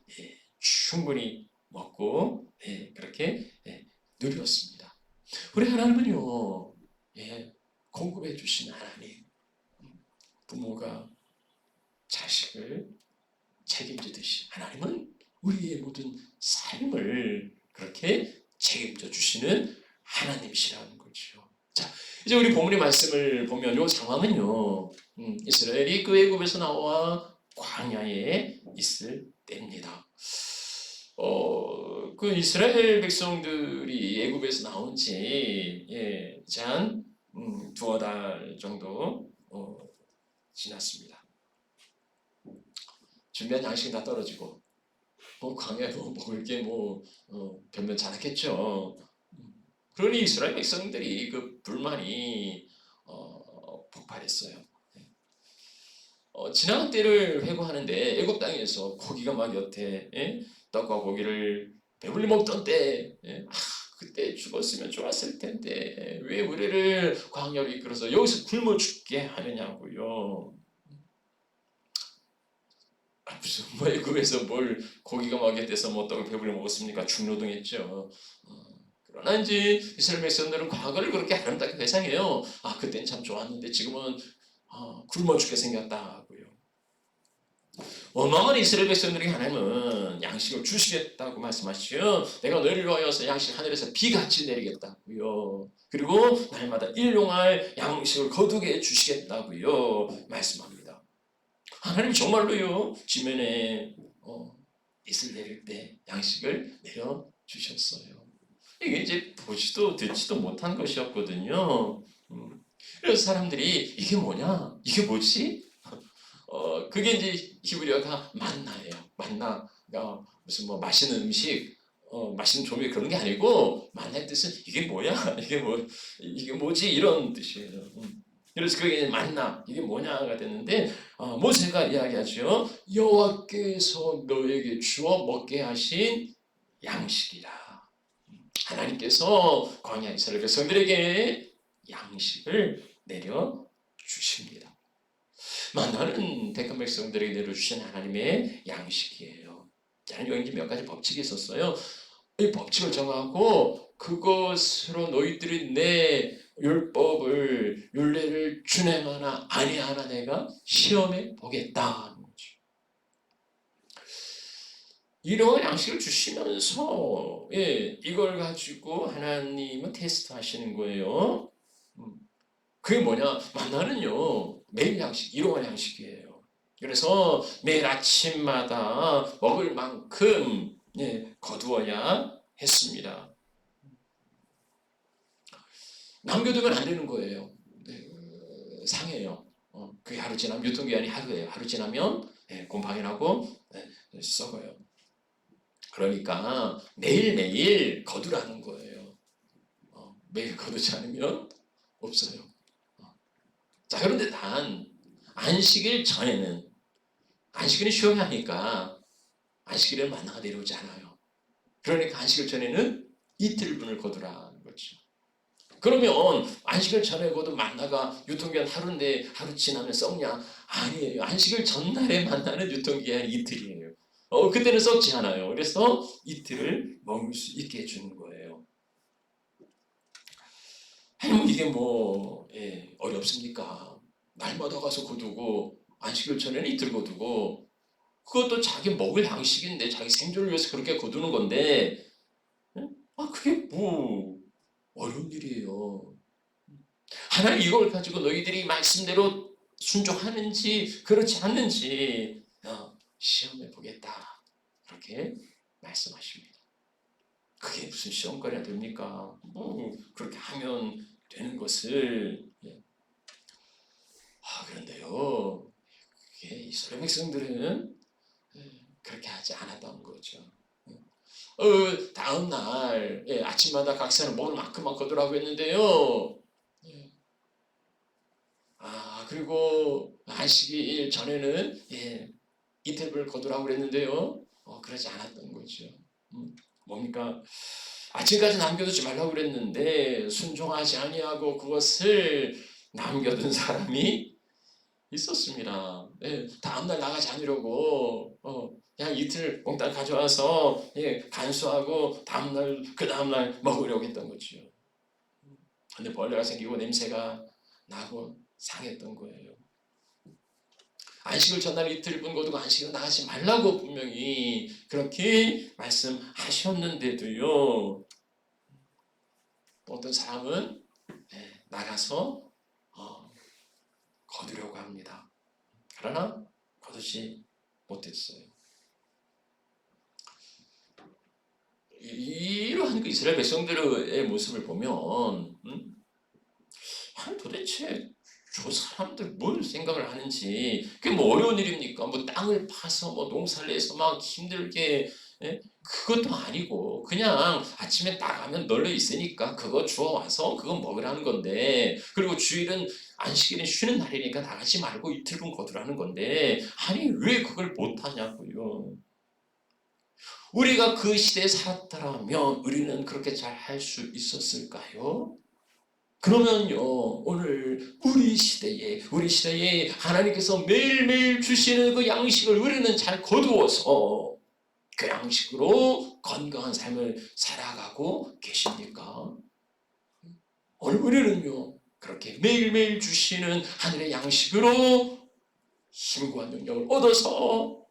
충분히 먹고 그렇게 누렸습니다. 우리 하나님은요 공급해 주신 하나님, 부모가 자식을 책임지듯이 하나님은 우리의 모든 삶을 그렇게 책임져 주시는 하나님이시라는 거죠. 자, 이제 우리 본문의 말씀을 보면 이 상황은요, 이스라엘이 그 애굽에서 나와 광야에 있을 때입니다. 그 이스라엘 백성들이 애굽에서 나온 지 이제 한 2달 정도 지났습니다. 준비한 양식이 다 떨어지고 광야에 먹을 게 변변 자랐겠죠. 그러니 이스라엘 백성들이 그 불만이 폭발했어요. 지나간 때를 회고하는데 애굽 땅에서 고기가 막 여태 떡과 고기를 배불리 먹던 때 그때 죽었으면 좋았을 텐데 왜 우리를 광야로 이끌어서 여기서 굶어 죽게 하느냐고요. 무슨 애굽에서 뭘 고기가 막 떼서 떡을 배불리 먹었습니까? 중노동했죠. 그러나 이제 이스라엘 백성들은 과거를 그렇게 아름답게 회상해요. 그때는 참 좋았는데 지금은 굶어 죽게 생겼다고요. 어마어마한 이스라엘 백성들에게 하나님은 양식을 주시겠다고 말씀하시죠. 내가 너희를 위하여서 양식 하늘에서 비같이 내리겠다고요. 그리고 날마다 일용할 양식을 거두게 주시겠다고요. 말씀합니다. 하나님 정말로요. 지면에 이슬 내릴 때 양식을 내려주셨어요. 이게 이제 보지도 듣지도 못한 것이었거든요. 그래서 사람들이 이게 뭐냐? 이게 뭐지? 그게 이제 히브리어가 만나예요. 만나가 무슨 맛있는 음식, 맛있는 조미 그런 게 아니고 만나의 뜻은 이게 뭐야? 이게 뭐지? 이런 뜻이에요. 그래서 그게 만나 이게 뭐냐가 됐는데 모세가 이야기하죠. 여호와께서 너에게 주어 먹게 하신 양식이라. 하나님께서 광야 이스라엘 백성들에게 양식을 내려 주십니다. 만나는 택한 백성들에게 내려주신 하나님의 양식이에요. 여기 몇 가지 법칙이 있었어요. 이 법칙을 정하고 그것으로 너희들이 내 율법을 율례를 준행하나 아니하나 내가 시험해 보겠다. 이런 양식을 주시면서 이걸 가지고 하나님은 테스트하시는 거예요. 그게 뭐냐? 만나는요 매일 양식, 일용할 양식이에요. 그래서 매일 아침마다 먹을 만큼 거두어야 했습니다. 남겨두면 안 되는 거예요. 상해요. 그게 하루 지나면 유통기한이 하루예요. 하루 지나면 곰팡이 나고 썩어요. 그러니까 매일매일 거두라는 거예요. 매일 거두지 않으면 없어요. 자, 그런데 단 안식일 전에는 안식일이 쉬어야 하니까 안식일에는 만나가 내려오지 않아요. 그러니까 안식일 전에는 이틀분을 거두라는 거죠. 그러면 안식일 전에 거두 만나가 유통기한 하루인데 하루 지나면 썩냐? 아니에요. 안식일 전날에 만나는 유통기한이 이틀이에요. 그때는 썩지 않아요. 그래서 이틀을 먹을 수 있게 해주는 거예요. 아니 이게 어렵습니까? 날마다 가서 거두고 안식일 전에는 이틀 거두고 그것도 자기 먹을 양식인데 자기 생존을 위해서 그렇게 거두는 건데 그게 뭐 어려운 일이에요. 하나님 이걸 가지고 너희들이 말씀대로 순종하는지 그렇지 않는지 시험해 보겠다. 그렇게 말씀하십니다. 그게 무슨 시험거리가 됩니까? 그렇게 하면 되는 것을. 그런데요, 그게 이스라엘 백성들은 그렇게 하지 않았던 거죠. 다음 날 아침마다 각 사람 먹을 만큼만 거두라고 했는데요. 그리고 안식일 전에는 이틀을 거두라고 그랬는데요. 그러지 않았던 거죠. 뭡니까? 아침까지 남겨두지 말라고 그랬는데 순종하지 아니하고 그것을 남겨둔 사람이 있었습니다. 다음날 나가지 않으려고 그냥 이틀 몽땅 가져와서 간수하고 그 다음날 먹으려고 했던 거죠. 근데 벌레가 생기고 냄새가 나고 상했던 거예요. 안식을 전날 이틀분 거두고 안식을 나가지 말라고 분명히 그렇게 말씀하셨는데도요. 어떤 사람은 나가서 거두려고 합니다. 그러나 거두지 못했어요. 이러한 그 이스라엘 백성들의 모습을 보면 도대체 저 사람들 뭘 생각을 하는지 그게 뭐 어려운 일입니까? 뭐 땅을 파서 뭐 농사를 해서 막 힘들게 그것도 아니고 그냥 아침에 나가면 널려 있으니까 그거 주워와서 그거 먹으라는 건데 그리고 주일은 안식일은 쉬는 날이니까 나가지 말고 이틀분 거두라는 건데 아니 왜 그걸 못하냐고요. 우리가 그 시대에 살았더라면 우리는 그렇게 잘 할 수 있었을까요? 그러면요 오늘 우리 시대에 하나님께서 매일매일 주시는 그 양식을 우리는 잘 거두어서 그 양식으로 건강한 삶을 살아가고 계십니까? 오늘 우리는요 그렇게 매일매일 주시는 하늘의 양식으로 힘과 능력을 얻어서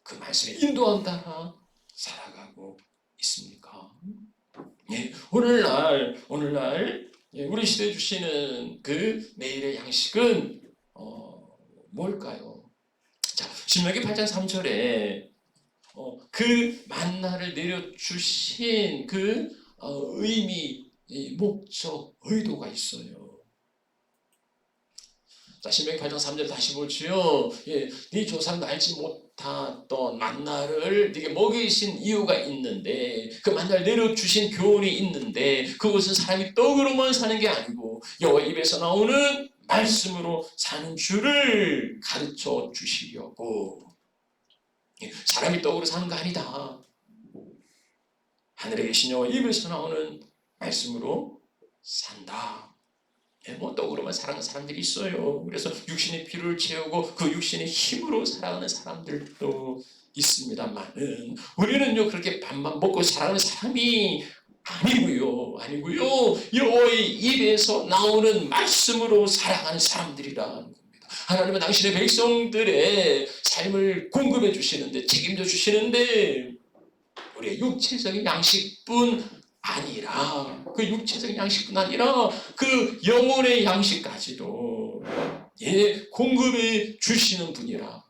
그 말씀의 인도함 따라 살아가고 있습니까? 오늘날 우리 시대에 주시는 그 매일의 양식은 뭘까요? 자, 신명기 8장 3절에 그 만나를 내려주신 그 의미, 목적, 의도가 있어요. 자, 신명기 8장 3절 다시 보지요. 네 조상도 알지 못했던 만나를 네게 먹이신 이유가 있는데 그 만나를 내려주신 교훈이 있는데 그것은 사람이 떡으로만 사는 게 아니고 여호와 입에서 나오는 말씀으로 사는 줄을 가르쳐 주시려고. 사람이 떡으로 사는 거 아니다. 하늘에 계신 여호와 입에서 나오는 말씀으로 산다. 뭐 떡으로만 살아가는 사람들이 있어요. 그래서 육신의 필요를 채우고 그 육신의 힘으로 살아가는 사람들도 있습니다만은 우리는요 그렇게 밥만 먹고 살아가는 사람이 아니고요. 여호와의 입에서 나오는 말씀으로 살아가는 사람들이라는 겁니다. 하나님은 당신의 백성들의 삶을 공급해 주시는데 책임져 주시는데 우리의 육체적인 양식뿐 아니라 그 육체적인 양식뿐 아니라 그 영혼의 양식까지도 공급해 주시는 분이라.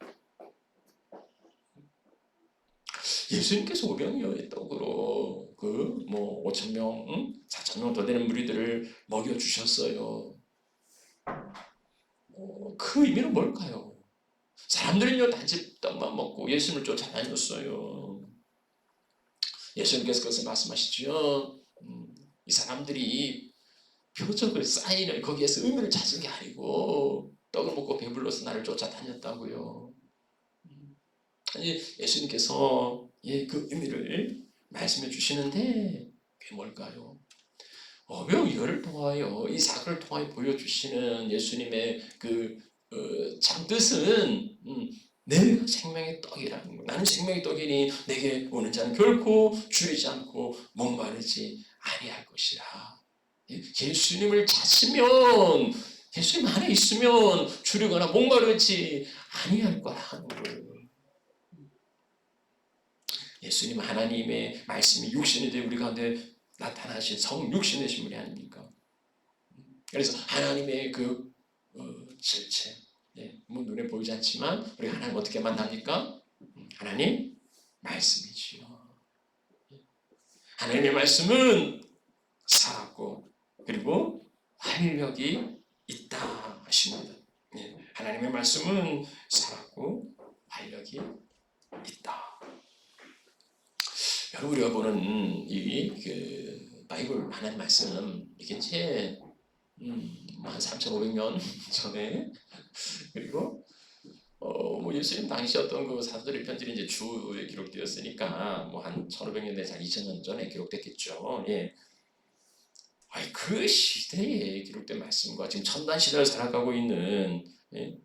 예수님께서 오병이어의 떡으로 5,000명, 4,000명 더 되는 무리들을 먹여 주셨어요. 그 의미는 뭘까요? 사람들은요 단지 떡만 먹고 예수님을 쫓아다녔어요. 예수님께서 그것을 말씀하시죠. 이 사람들이 표적을 사인을 거기에서 의미를 찾은 게 아니고 떡을 먹고 배불러서 나를 쫓아다녔다고요. 예수님께서 그 의미를 말씀해 주시는데 그게 뭘까요? 왜 이거를 통하여 이 사건을 통하여 보여주시는 예수님의 그 참뜻은 내가 생명의 떡이라는 거. 나는 생명의 떡이니 내게 오는 자는 결코 줄이지 않고 목마르지 아니할 것이라. 예수님을 찾으면 예수님 안에 있으면 줄이거나 목마르지 아니할 거라는 거예요. 예수님 하나님의 말씀이 육신이 되어 우리 가운데 나타나신 성육신의 신분이 아닙니까? 그래서 하나님의 그 실체, 뭐 눈에 보이지 않지만 우리 하나님 어떻게 만납니까? 하나님 말씀이지요. 하나님의 말씀은 살았고 그리고 활력이 있다 하십니다. 하나님의 말씀은 살았고 활력이 있다. 여러분 우리가 보는 이 바이블 하나님 말씀 이게 이제 한 3,500년 전에 그리고 뭐 예수님 당시 어떤 그 사도들의 편지는 이제 주에 기록되었으니까 뭐 한 1,500년 내지 2,000년 전에 기록됐겠죠. 그 시대에 기록된 말씀과 지금 첨단 시대를 살아가고 있는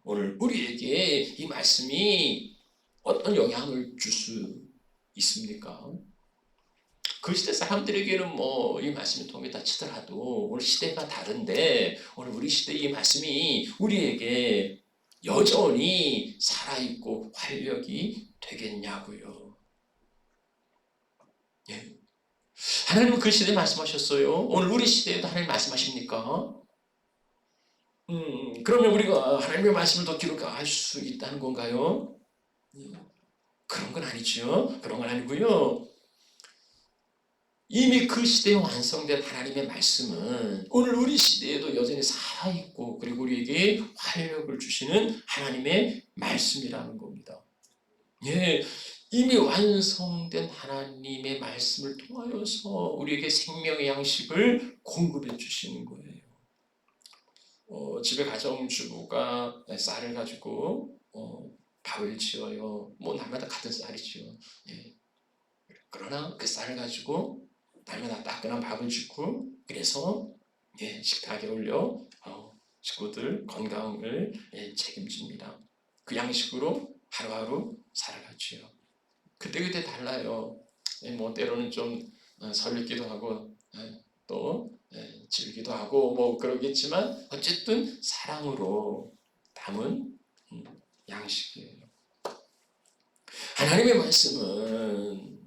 오늘 우리에게 이 말씀이 어떤 영향을 줄 수 있습니까? 그 시대 사람들에게는 뭐 이 말씀을 통했다 치더라도 오늘 시대가 다른데 오늘 우리 시대의 이 말씀이 우리에게 여전히 살아있고 활력이 되겠냐고요. 하나님은 그 시대에 말씀하셨어요. 오늘 우리 시대에도 하나님 말씀하십니까? 그러면 우리가 하나님의 말씀을 더 기록할 수 있다는 건가요? 그런 건 아니죠. 그런 건 아니고요. 이미 그 시대에 완성된 하나님의 말씀은 오늘 우리 시대에도 여전히 살아있고 그리고 우리에게 활력을 주시는 하나님의 말씀이라는 겁니다. 이미 완성된 하나님의 말씀을 통하여서 우리에게 생명의 양식을 공급해 주시는 거예요. 집에 가정주부가 쌀을 가지고 밥을 지어요. 뭐 날마다 같은 쌀이죠. 그러나 그 쌀을 가지고 날마다 따끈한 밥을 짓고 그래서 식탁에 올려 식구들 건강을 책임집니다. 그 양식으로 하루하루 살아가지요. 그때그때 달라요. 뭐 때로는 좀 설레기도 하고 또 질기도 하고 뭐 그러겠지만 어쨌든 사랑으로 담은 양식이에요. 하나님의 말씀은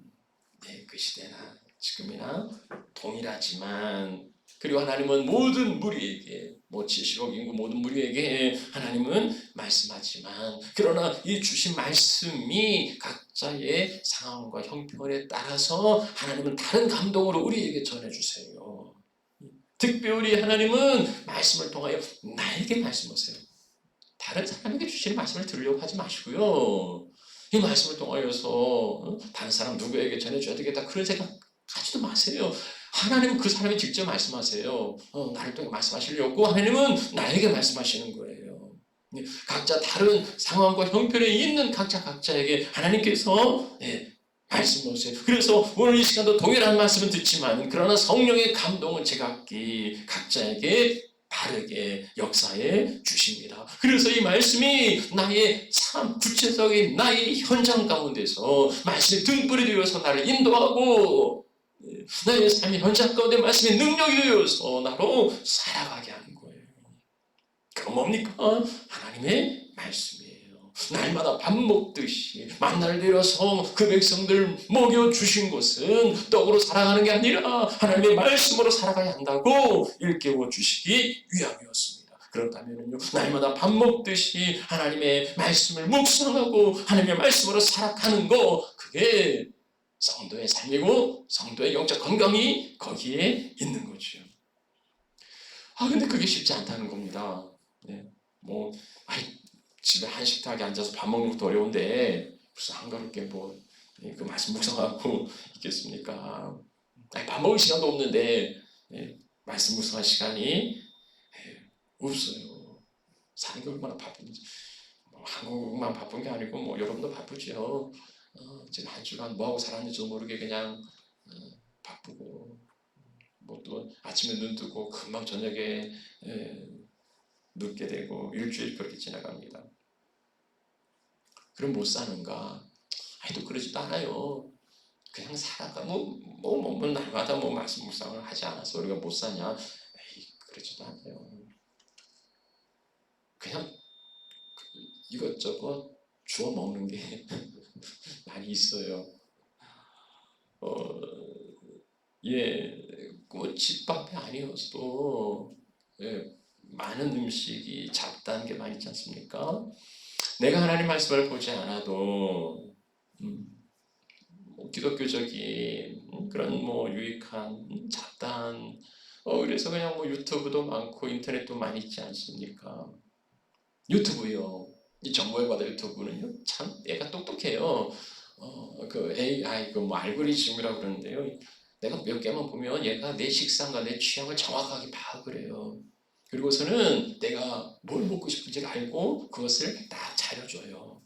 그 시대나 지금이나 동일하지만 그리고 하나님은 모든 무리에게 뭐 70억 인구 모든 무리에게 하나님은 말씀하지만 그러나 이 주신 말씀이 각자의 상황과 형편에 따라서 하나님은 다른 감동으로 우리에게 전해주세요. 특별히 하나님은 말씀을 통하여 나에게 말씀하세요. 다른 사람에게 주시는 말씀을 들으려고 하지 마시고요. 이 말씀을 통하여서 다른 사람 누구에게 전해줘야 되겠다 그런 생각 하지도 마세요. 하나님은 그 사람이 직접 말씀하세요. 나를 통해 말씀하시려고 하나님은 나에게 말씀하시는 거예요. 각자 다른 상황과 형편에 있는 각자에게 하나님께서 말씀하세요. 그래서 오늘 이 시간도 동일한 말씀은 듣지만 그러나 성령의 감동은 제각기 각자에게 다르게 역사해 주십니다. 그래서 이 말씀이 나의 참 구체적인 나의 현장 가운데서 말씀이 등불이 되어서 나를 인도하고 나의 삶의 현장 가운데 말씀의 능력이 되어서 나로 살아가게 하는 거예요. 그건 뭡니까? 하나님의 말씀이에요. 날마다 밥 먹듯이 만나를 내려서 그 백성들 먹여주신 것은 떡으로 살아가는 게 아니라 하나님의 말씀으로 살아가야 한다고 일깨워 주시기 위함이었습니다. 그렇다면요, 날마다 밥 먹듯이 하나님의 말씀을 묵상하고 하나님의 말씀으로 살아가는 거 그게 성도의 삶이고 성도의 영적 건강이 거기에 있는 거죠. 근데 그게 쉽지 않다는 겁니다. 집에 한식탁에 앉아서 밥 먹는 것도 어려운데 무슨 한가롭게 그 말씀 묵상하고 있겠습니까? 밥 먹을 시간도 없는데 말씀 묵상할 시간이 없어요. 사는 게 얼마나 바쁜지 나만 바쁜 게 아니고 뭐 여러분도 바쁘죠. 지금 한 주간 뭐 하고 살았는지도 모르게 그냥 바쁘고 뭐 또 아침에 눈 뜨고 금방 저녁에 눕게 되고 일주일 그렇게 지나갑니다. 그럼 못 사는가? 아니 또 그러지도 않아요. 그냥 살아가 뭐 날마다 뭐 말씀 묵상을 하지 않아서 우리가 못 사냐? 에이, 그러지도 않아요. 그냥 이것저것 주워 먹는 게 많이 있어요. 꼭 집밥이 아니어도 많은 음식이 잡다한 게 많이 있지 않습니까? 내가 하나님 말씀을 보지 않아도 기독교적인 그런 뭐 유익한 잡다한 그래서 그냥 뭐 유튜브도 많고 인터넷도 많이 있지 않습니까? 유튜브요. 이 정보에 받은 유튜브는요 참 애가 똑똑해요. 그 AI 그 뭐 알고리즘이라고 그러는데요. 내가 몇 개만 보면 얘가 내 식상과 내 취향을 정확하게 파악을 해요. 그리고서는 내가 뭘 먹고 싶은지를 알고 그것을 딱 차려줘요.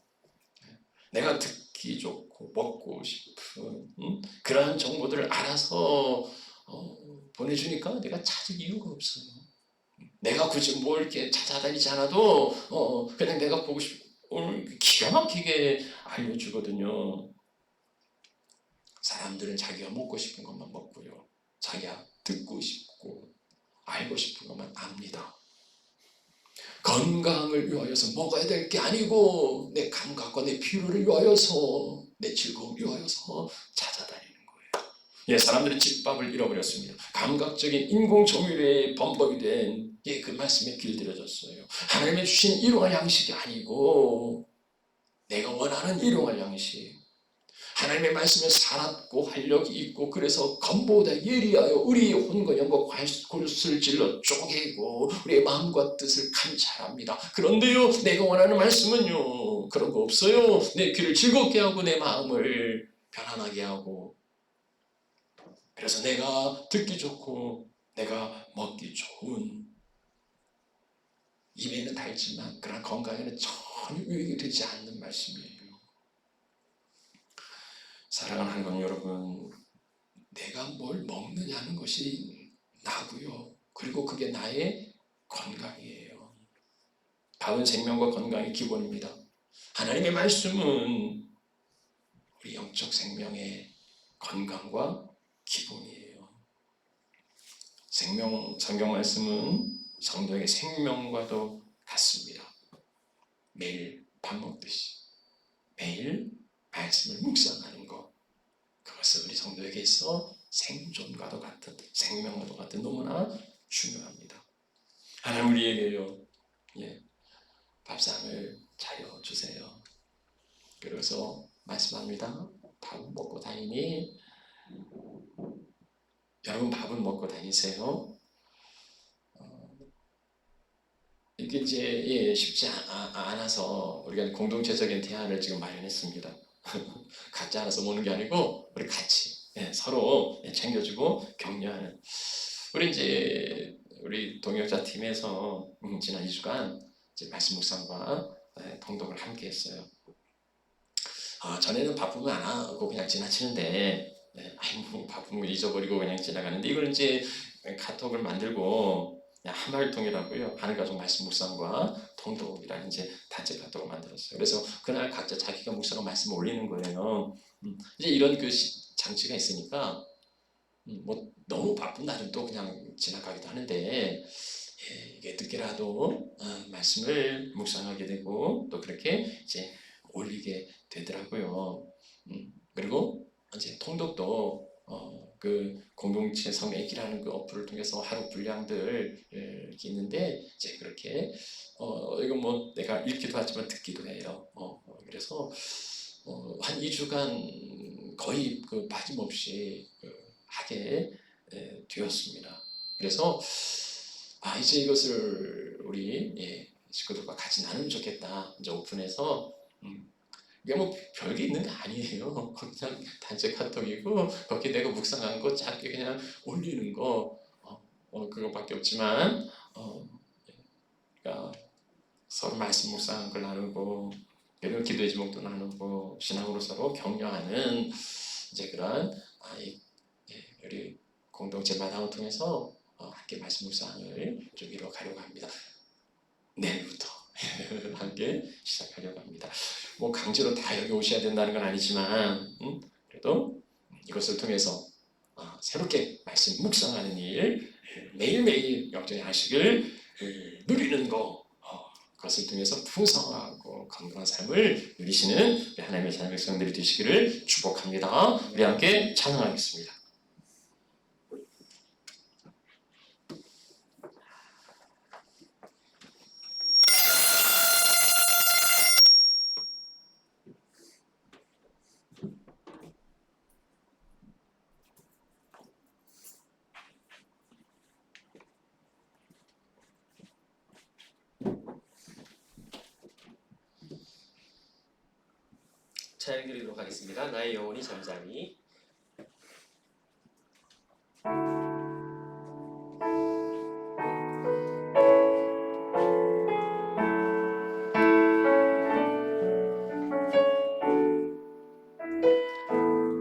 내가 듣기 좋고 먹고 싶은 그러한 정보들을 알아서 보내주니까 내가 찾을 이유가 없어요. 내가 굳이 뭘 이렇게 찾아다니지 않아도 그냥 내가 보고 싶은 기가 막히게 알려주거든요. 사람들은 자기가 먹고 싶은 것만 먹고요. 자기가 듣고 싶고 알고 싶은 것만 압니다. 건강을 위하여서 먹어야 될 게 아니고 내 감각과 내 필요를 위하여서 내 즐거움을 위하여서 찾아다니는 거예요. 사람들은 집밥을 잃어버렸습니다. 감각적인 인공조미료에 범벅이 된 그 말씀에 길들여졌어요. 하나님의 주신 일용할 양식이 아니고 내가 원하는 일용할 양식. 하나님의 말씀에 살았고 활력이 있고 그래서 검보다 예리하여 우리의 혼과 영과 골수를 찔러 쪼개고 우리의 마음과 뜻을 감찰합니다. 그런데요 내가 원하는 말씀은요 그런 거 없어요. 내 귀를 즐겁게 하고 내 마음을 편안하게 하고 그래서 내가 듣기 좋고 내가 먹기 좋은 입에는 달지만 그러나 건강에는 전혀 유익이 되지 않는 말씀이에요. 사랑하는 하나님 여러분, 내가 뭘 먹느냐는 것이 나고요. 그리고 그게 나의 건강이에요. 밥은 생명과 건강의 기본입니다. 하나님의 말씀은 우리 영적 생명의 건강과 기본이에요. 성경 말씀은 성도에게 생명과도 같습니다. 매일 밥 먹듯이 매일 말씀을 묵상하는 것, 그것은 우리 성도에게 있어 생존과도 같은 생명과도 같은 너무나 중요합니다. 하나님 우리에게요 밥상을 차려주세요. 그래서 말씀합니다. 밥은 먹고 다니니 여러분 밥은 먹고 다니세요. 이게 이제 쉽지 않아서 우리가 공동체적인 대안을 지금 마련했습니다. 각자 알아서 먹는 게 아니고 우리 같이 서로 챙겨주고 격려하는 우리 동역자 팀에서 지난 2주간 이제 말씀 묵상과 통독을 함께 했어요. 전에는 바쁘면 안 하고 그냥 지나치는데 바쁘면 잊어버리고 그냥 지나가는데 이걸 이제 카톡을 만들고 한마을통이라고요. 하늘가족 말씀 묵상과 통독이라는 이제 단체 카톡을 만들었어요. 그래서 그날 각자 자기가 묵상과 말씀을 올리는 거예요. 이제 이런 그 장치가 있으니까 뭐 너무 바쁜 날은 또 그냥 지나가기도 하는데 이게 늦게라도 말씀을 묵상하게 되고 또 그렇게 이제 올리게 되더라고요. 그리고 이제 통독도 그 공동체 성애기라는 그 어플을 통해서 하루 분량들 이렇게 있는데 이제 그렇게 이거 뭐 내가 읽기도 하지만 듣기도 해요. 그래서 한 2주간 거의 그 빠짐없이 하게 되었습니다. 그래서 이제 이것을 우리 식구들과 같이 나누면 좋겠다. 이제 오픈해서 이게 뭐 별게 있는 거 아니에요. 그냥 단체 카톡이고 거기 내가 묵상한 거 짧게 그냥 올리는 거 그거밖에 없지만 그러니까 서로 말씀 묵상한 걸 나누고 그리고 기도의 제목도 나누고 신앙으로 서로 격려하는 이제 그런 우리 공동체 마당을 통해서 함께 말씀 묵상을 좀 이뤄가려고 합니다. 내일부터 함께 시작하려고 합니다. 뭐 강제로 다 여기 오셔야 된다는 건 아니지만 그래도 이것을 통해서 새롭게 말씀 묵상하는 일 매일매일 역전의 안식을 누리는 그것을 통해서 풍성하고 건강한 삶을 누리시는 하나님의 자녀 백성들이 되시기를 축복합니다. 우리 함께 찬양하겠습니다. 찬양 드리도록 하겠습니다. 나의 영혼이 잠잠히.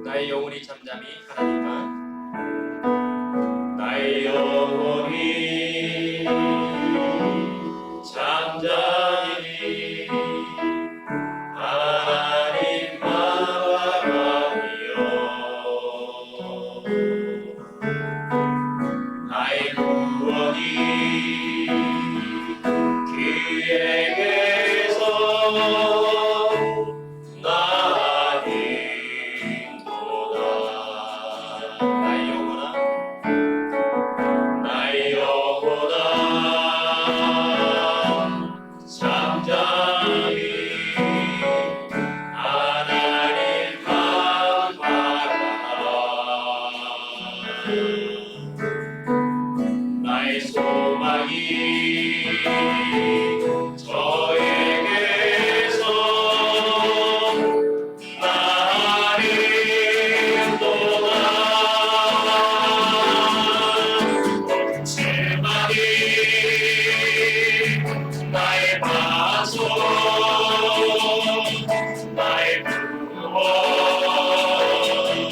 나의 영혼이 잠잠히 하나님만. 나의 영혼이 잠잠히 하나님만 바라며 나의 구원이 그에게서 나인도다. 나의 영혼아 나의 영혼아 잠잠히 하나님만 바라라. 나의 소망이 저에게서 나인도다. 제만이 나의 반석 나의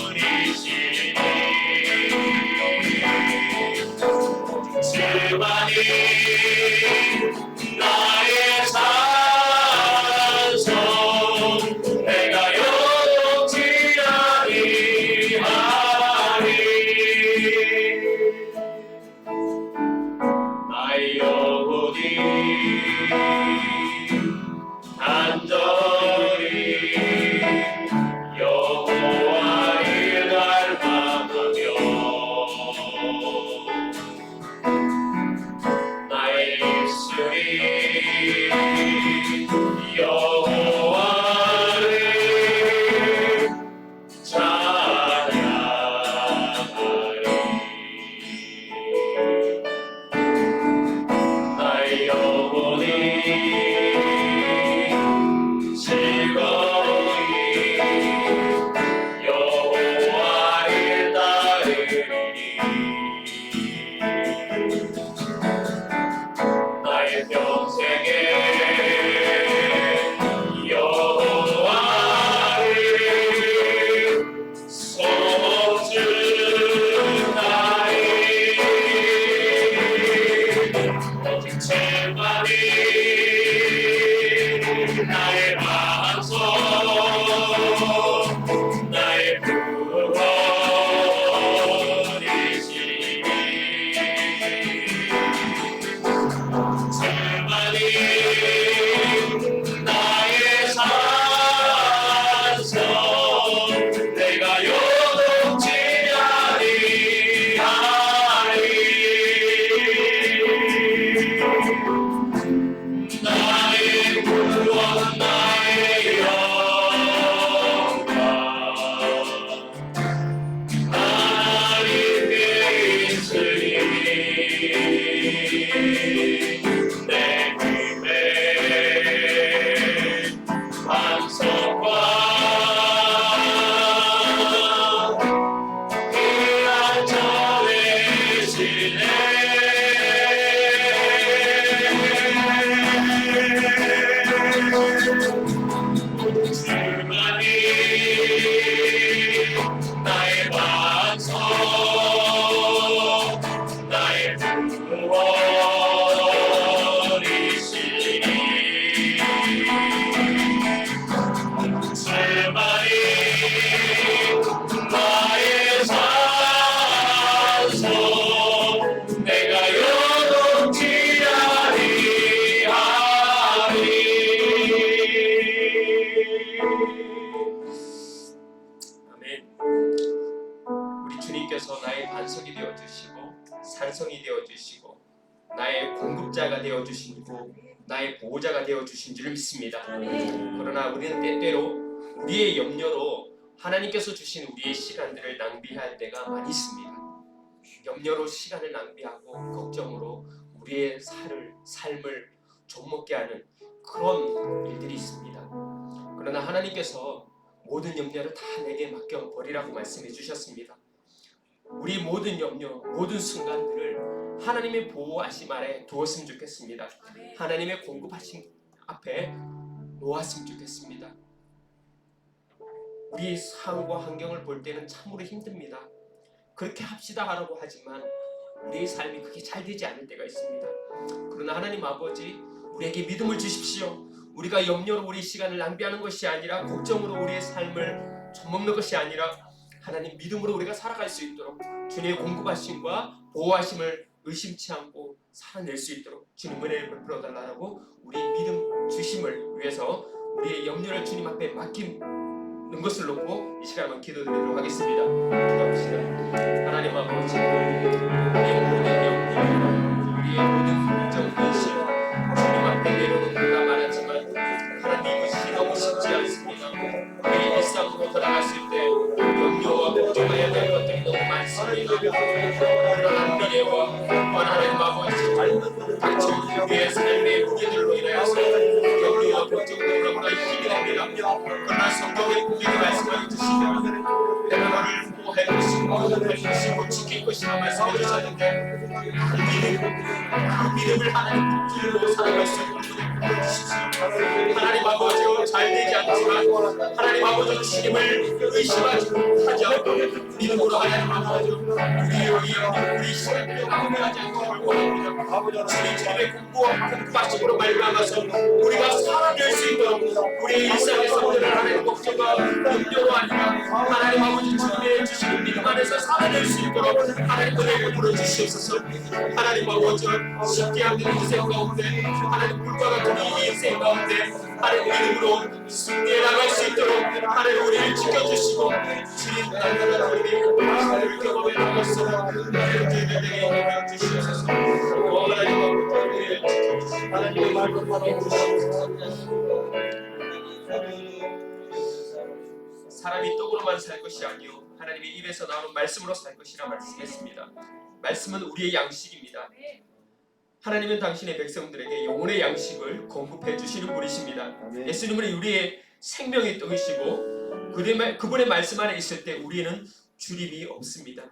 구원이시니 제만이 나의 산성 내가 요동치 아니하리. 나의 영혼이 간절히 여호와를 닮아가며 나의 입술이 여호와를 찬양하리. 나의 영혼이 즐거이 여호와를 따르리니 나의 평생에 여호와를 송축하리. 오직 제만이 나의 반석 나의 구원이시니 제만이 나의 산성 내가 요동치 아니하리. 나의 구원 나의 반성이 되어 주시고 나의 공급자가 되어 주시고 나의 보호자가 되어 주신 줄 믿습니다. 그러나 우리는 때때로 우리의 염려로 하나님께서 주신 우리의 시간들을 낭비할 때가 많이 있습니다. 염려로 시간을 낭비하고 걱정으로 우리의 삶을 좀먹게 하는 그런 일들이 있습니다. 그러나 하나님께서 모든 염려를 다 내게 맡겨버리라고 말씀해 주셨습니다. 우리 모든 염려, 모든 순간들을 하나님의 보호하심 아래 두었으면 좋겠습니다. 하나님의 공급하심 앞에 놓았으면 좋겠습니다. 우리 상황과 환경을 볼 때는 참으로 힘듭니다. 그렇게 합시다 하라고 하지만 우리의 삶이 그게 잘 되지 않을 때가 있습니다. 그러나 하나님 아버지, 우리에게 믿음을 주십시오. 우리가 염려로 우리 시간을 낭비하는 것이 아니라 걱정으로 우리의 삶을 좀먹는 것이 아니라 하나님 믿음으로 우리가 살아갈 수 있도록 주님의 공급하심과 보호하심을 의심치 않고 살아낼 수 있도록 주님 은혜를 베풀어달라고 우리 믿음 주심을 위해서 우리의 염려를 주님 앞에 맡기는 것을 놓고 이 시간 한번 기도드리도록 하겠습니다. 기도합시다. 하나님 아버지, 우리의 모든 염려, 우리의 모든 걱정, 근심 주님 앞에 내려놓는 때가 많았지만 하나님 이것이 너무 쉽지 않습니다. 우리 일상으로 돌아갔을 때 염려와 걱정해야 될 것들이 너무 많습니다. 그러나 미래와 하나님 아버지 닥쳐 우리의 삶의 무게들로 인하여서 염려와 걱정으로 너무나 힘이 됩니다. 그러나 성경의 우리에게 말씀하여 주시면 내가 너를 보호할 것이고 할 것이고 지킬 것이라 말씀해 주셨는데 그 믿음을 하나님 붙들고 살아갈 수 있도록 주십시오. 하나님 아버지 잘 되지 않지만 하나님 아버지 주님을 의심하지 않고 믿음으로 하나님 아버지 우리 시간을 낭비하지 않고 원합니다. 주님의 공부하심으로 말미암아서 우리가 살아낼 수 있도록 우리의 일상에서 하나님 걱정과 염려로 아니라 하나님 아버지 주님의 주시는 믿음 안에서 살아낼 수 있도록 하나님 은혜를 부어주시옵소서. 하나님 아버지 쉽게 안 되는 인생 가운데 하나님 불과 같은 이 인생 가운데 하나님 믿음으로 승리해 나갈 수 있도록 하나님 우리를 지켜주시고 주님 나라는 우리의 공부를 경험해 나가서 하나님 저희들에게 영광을 주시옵소서. 하나님 아버지 우리를 지켜주시고 하나님의 말씀 받아주시옵소서. 사람이 떡으로만 살 것이 아니요 하나님의 입에서 나오는 말씀으로 살 것이라 말씀했습니다. 말씀은 우리의 양식입니다. 하나님은 당신의 백성들에게 영혼의 양식을 공급해 주시는 분이십니다. 예수님은 우리의 생명의 떡이시고 그분의 말씀 안에 있을 때 우리는 주림이 없습니다.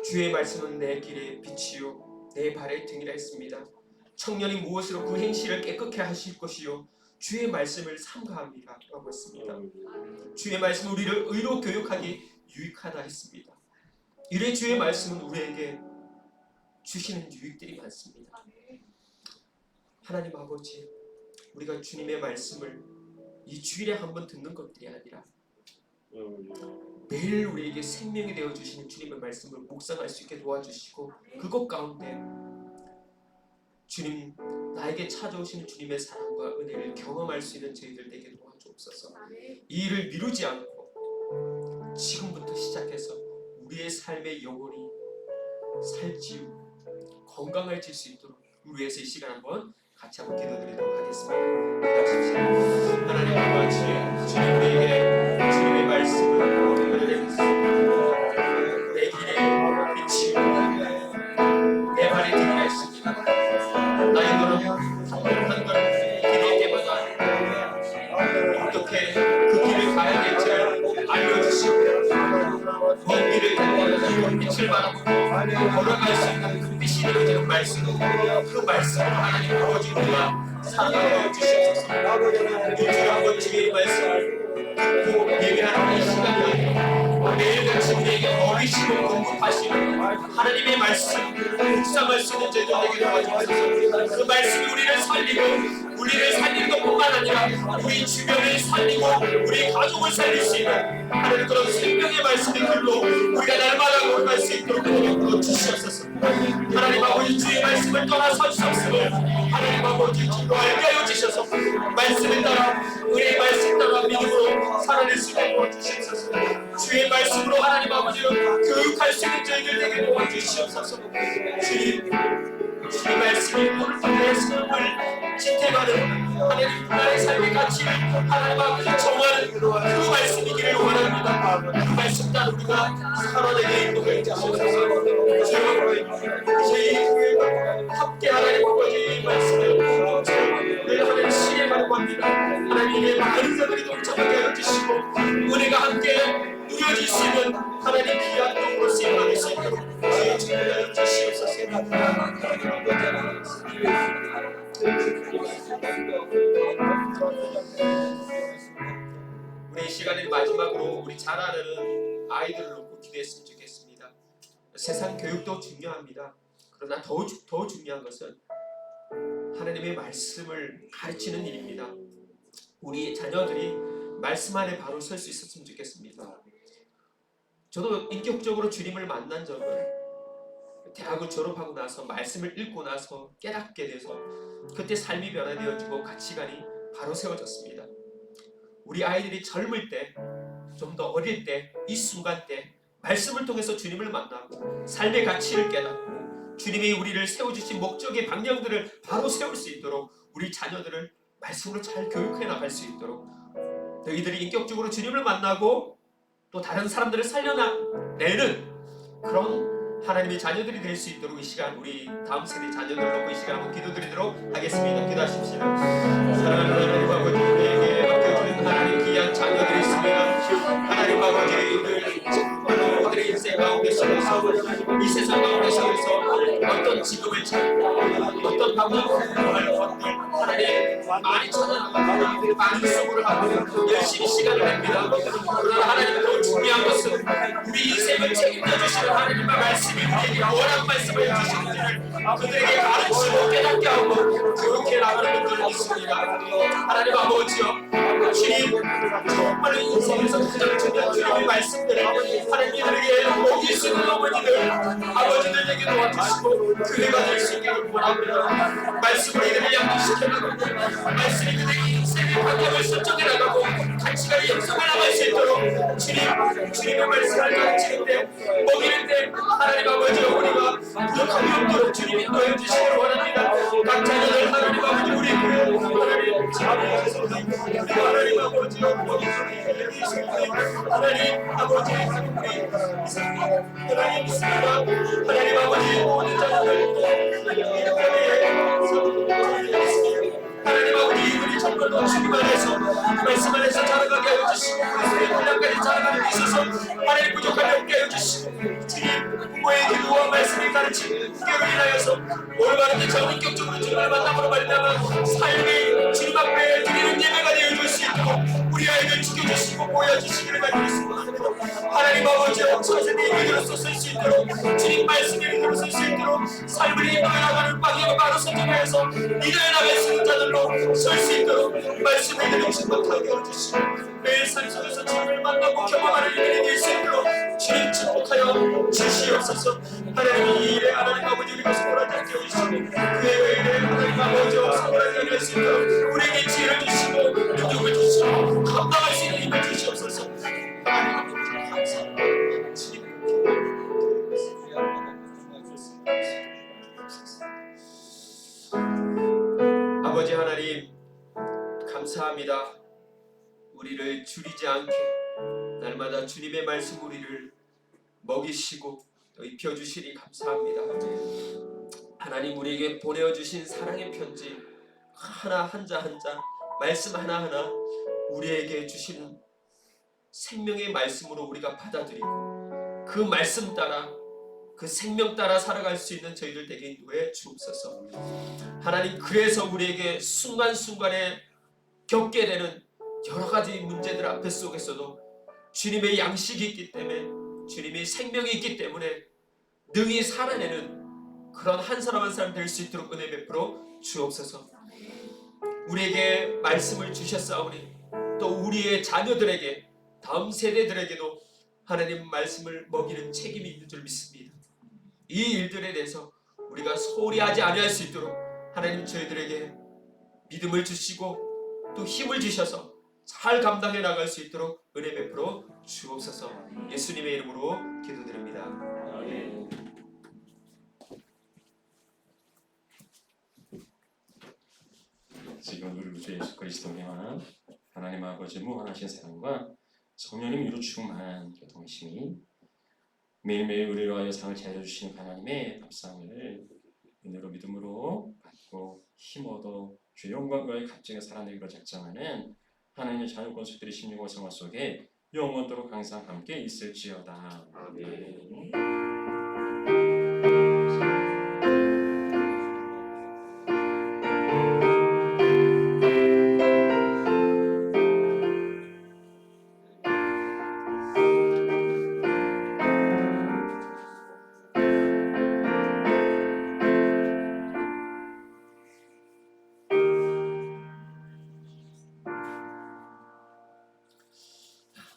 주의 말씀은 내 길의 빛이요 내 발의 등이라 했습니다. 청년이 무엇으로 그 행실을 깨끗게 하실 것이요 주의 말씀을 삼가합니다 라고 했습니다. 주의 말씀은 우리를 의로 교육하기 유익하다 했습니다. 이래 주의 말씀은 우리에게 주시는 유익들이 많습니다. 하나님 아버지, 우리가 주님의 말씀을 이 주일에 한번 듣는 것들이 아니라 매일 우리에게 생명이 되어 주시는 주님의 말씀을 묵상할 수 있게 도와주시고 그것 가운데 주님 나에게 찾아오시는 주님의 사랑과 은혜를 경험할 수 있는 저희들 되게 도와주옵소서. 이 일을 미루지 않고 지금부터 시작해서 우리의 삶의 영혼이 살찌우고 건강해질 수 있도록 우리 위해서 이 시간 한번 같이 한번 기도드리도록 하겠습니다. 기도하십시오. 하나님 아버지, 주님 우리에게 주님의 말씀을 내 길에 빛이 내 발에 등이라 했습니다. 나의 너는 한걸 기도할 때마다 어떻게 그 길을 가야 될지를 알려주시고 먼 길을 그 빛을 바라보고 걸어갈 수 있는 그 빛이 되어지는 말씀, 그 말씀을 하나님 아버지 우리가 살아가게 주시옵소서. 주여 한번 주의 말씀을 듣고 예배하는 이 시간에 매일같이 우리에게 어리시고 공급하시는 하나님의 말씀 묵상할 수 있는 저희들에게 도와주옵소서. 그 말씀이 우리를 살리는 것뿐만 아니라 우리 주변을 살리고 우리 가족을 살릴 수 있는 하나님 그런 생명의 말씀의 글로 우리가 날마다 걸어갈 수 있도록 은혜를 주시옵소서. 하나님 아버지 주의 말씀을 떠나설 수 없음을 하나님 아버지 주로 알게 하여 주셔서 말씀에 따라 우리의 말씀 따라 믿음으로 살아낼 수 있도록 주시옵소서. 주의 말씀으로 하나님 아버지를 교육할 살아갈 수 있는 저희들에게 도와주시옵소서. 주님 말씀이 오늘 밤의 삶을 지탱하는 하나님 나라의 삶의 가치를 하나님 앞에 정하는 그 말씀이기를 원합니다. 그 말씀 따라 우리가 살아내게 인도해 주시옵소서. 저희 교회가 함께 하나님 아버지의 말씀을 늘 하나님 실행하고 합니다. 하나님의 많은 자들이 동참하게 하여 주시고 은혜가 함께 누려질 수 있는 하나님 귀한 도구로 쓰임받을 수 있도록 저희 주님을 하여 주시옵소서. 우리 이 시간을 마지막으로 우리 잘 아는 아이들을 놓고 기도했으면 좋겠습니다. 세상 교육도 중요합니다. 그러나 더 중요한 것은 하나님의 말씀을 가르치는 일입니다. 우리 자녀들이 말씀 안에 바로 설 수 있었으면 좋겠습니다. 저도 인격적으로 주님을 만난 적을 대학을 졸업하고 나서 말씀을 읽고 나서 깨닫게 돼서 그때 삶이 변화되어지고 가치관이 바로 세워졌습니다. 우리 아이들이 젊을 때, 좀 더 어릴 때, 이 순간 때 말씀을 통해서 주님을 만나고 삶의 가치를 깨닫고 주님이 우리를 세워주신 목적의 방향들을 바로 세울 수 있도록 우리 자녀들을 말씀으로 잘 교육해 나갈 수 있도록 너희들이 인격적으로 주님을 만나고 또 다른 사람들을 살려내는 그런 하나님의 자녀들이 될 수 있도록 이 시간 우리 다음 세대 자녀들 놓고 이 시간 한번 기도드리도록 하겠습니다. 기도하십시오. 사랑하는 하나님 아버지, 우리에게 맡겨주는 하나님 귀한 자녀들이 있으면 하나님 아버지 정말로 그들의 인생 가운데 서서 이 세상 가운데 서서 어떤 직업을 찾고 어떤 방법을 구할 것들 하나님 많이 찾아나가고 많은 수고를 하고 열심히 시간을 냅니다. 그러나 하나님 더 중요한 것은 우리 인생을 책임져 주시는 하나님의 말씀이 우리에게 원한 말씀을 해주시는지를 그들에게 가르치고 깨닫게 하고 그렇게 나가는 분들이 있습니다. 하나님 아버지여, 주님 정말 인생에서 가장 중요한 주님의 말씀들을 하나님들에게 먹일 수 있는 어머니들 아버지들에게 도와주시고 그 해가 될 수 있기를 원합니다. 말씀으로 이들을 양육시켜나가고 말씀이 그들의 인생의 방향을 설정해 나가고 가치가 형성해 나갈 수 있도록 주님의 말씀을 가르치는데 먹이는데 하나님 아버지 우리가 부족함이 없도록 주님 인도해 주시길 원합니다. 각 자녀들 하나님 아버지 우리 교회 하나님 자녀에서 우리 하나님 아버지 하나님 아버지 하나님 믿습니다. 하나님 아버지 모든 자녀들 하나님 아버지 우리 정말로 주님 안에서 말씀 안에서 자라가게 하여 주시고 그리스도의 분량까지 자라가는 데 있어서 하나님 부족함이 없게 하여 주시고 주님 부모의 기도와 말씀을 가르치는 교회를 인하여서 올바른 전인격적으로 주님을 만남으로 말미암아 삶이 주님 앞에 드리는 예배가 되어줄 수 있도록 우리 아이들 지켜주시고 보여주시기를 간절히 하나님 아버지 천세대의 믿음으로서 쓸 수 있도록 주님 말씀의 믿음으로 쓸 수 있도록 삶을 인도해 나가는 방향을 바로 선택하여서 인도해 나갈 수 있는 자들로 설 수 있도록 말씀의 믿음을 축복하게 해주시고 매일 삶 속에서 주님을 만나고 경험하는 일이 될 수 있도록 주님 축복하여 주시옵소서. 하나님 이 일에 하나님 아버지 우리가 소홀하지 않게 해주시고 그의 일에 하나님 아버지 소홀하지 않게 할 수 있도록 우리에게 지혜를 주시고 능력을 주시고 감당할 수 있는 힘을 주시옵소서. 하나님 아버지 감사합니다. 주님 아버지 하나님 감사합니다. 우리를 줄이지 않게 날마다 주님의 말씀 우리를 먹이시고 또 입혀주시니 감사합니다. 하나님 우리에게 보내어주신 사랑의 편지 하나 한자 한자 말씀 하나하나 우리에게 주시는 생명의 말씀으로 우리가 받아들이고 그 말씀 따라 그 생명 따라 살아갈 수 있는 저희들 되게 인도해 주옵소서. 하나님 그래서 우리에게 순간순간에 겪게 되는 여러 가지 문제들 앞에 속에서도 주님의 양식이 있기 때문에 주님의 생명이 있기 때문에 능히 살아내는 그런 한 사람 한 사람 될 수 있도록 은혜 베풀어 주옵소서. 우리에게 말씀을 주셨사오니 또 우리의 자녀들에게 다음 세대들에게도 하나님 말씀을 먹이는 책임이 있는 줄 믿습니다. 이 일들에 대해서 우리가 소홀히 하지 아니할 수 있도록 하나님 저희들에게 믿음을 주시고 또 힘을 주셔서 잘 감당해 나갈 수 있도록 은혜 베풀어 주옵소서. 예수님의 이름으로 기도드립니다. 아멘. 지금 우리 구주 예수 그리스도의 향한 하나님 아버지 무한하신 사랑과 성령님 위로 충만한 교통심이 매일매일 우리를 위하여 상을 차려주시는 하나님의 밥상을 은혜로 믿음으로 받고 힘 얻어 주의 영광과의 값쟁이 살아내기로 작정하는 하나님의 자녀 권속들의 심령과 생활 속에 영원토록 항상 함께 있을지어다. 아멘.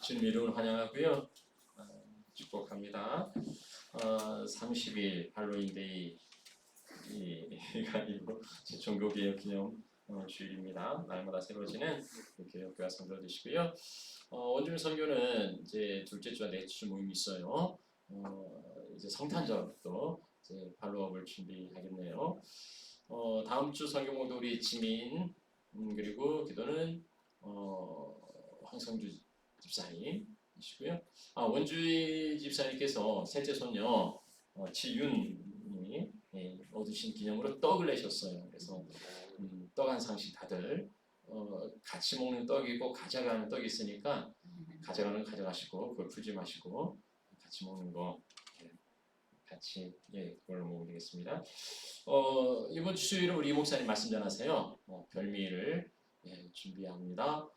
주님 이름을 환영하고요. 축복합니다. 30일 할로윈데이가 아니고 종교개혁 기념 주일입니다. 날마다 새로워지는 개혁교회 성도 되시고요. 원주민 선교는 이제 둘째 주와 넷째 주 모임이 있어요. 이제 성탄절도 이제 팔로업을 준비하겠네요. 다음 주 선교 모두 우리 지민 그리고 기도는 황성주 집사님이시고요. 원주희 집사님께서 셋째 손녀 지윤이 얻으신 기념으로 떡을 내셨어요. 그래서 떡 한 상씩 다들 같이 먹는 떡이고 가져가는 떡이 있으니까 가져가는 가져가시고 그걸 풀지 마시고 같이 먹는 거 같이 그걸로 먹으면 되겠습니다. 이번 주 수요일은 우리 목사님 말씀 전하세요. 별미를 준비합니다.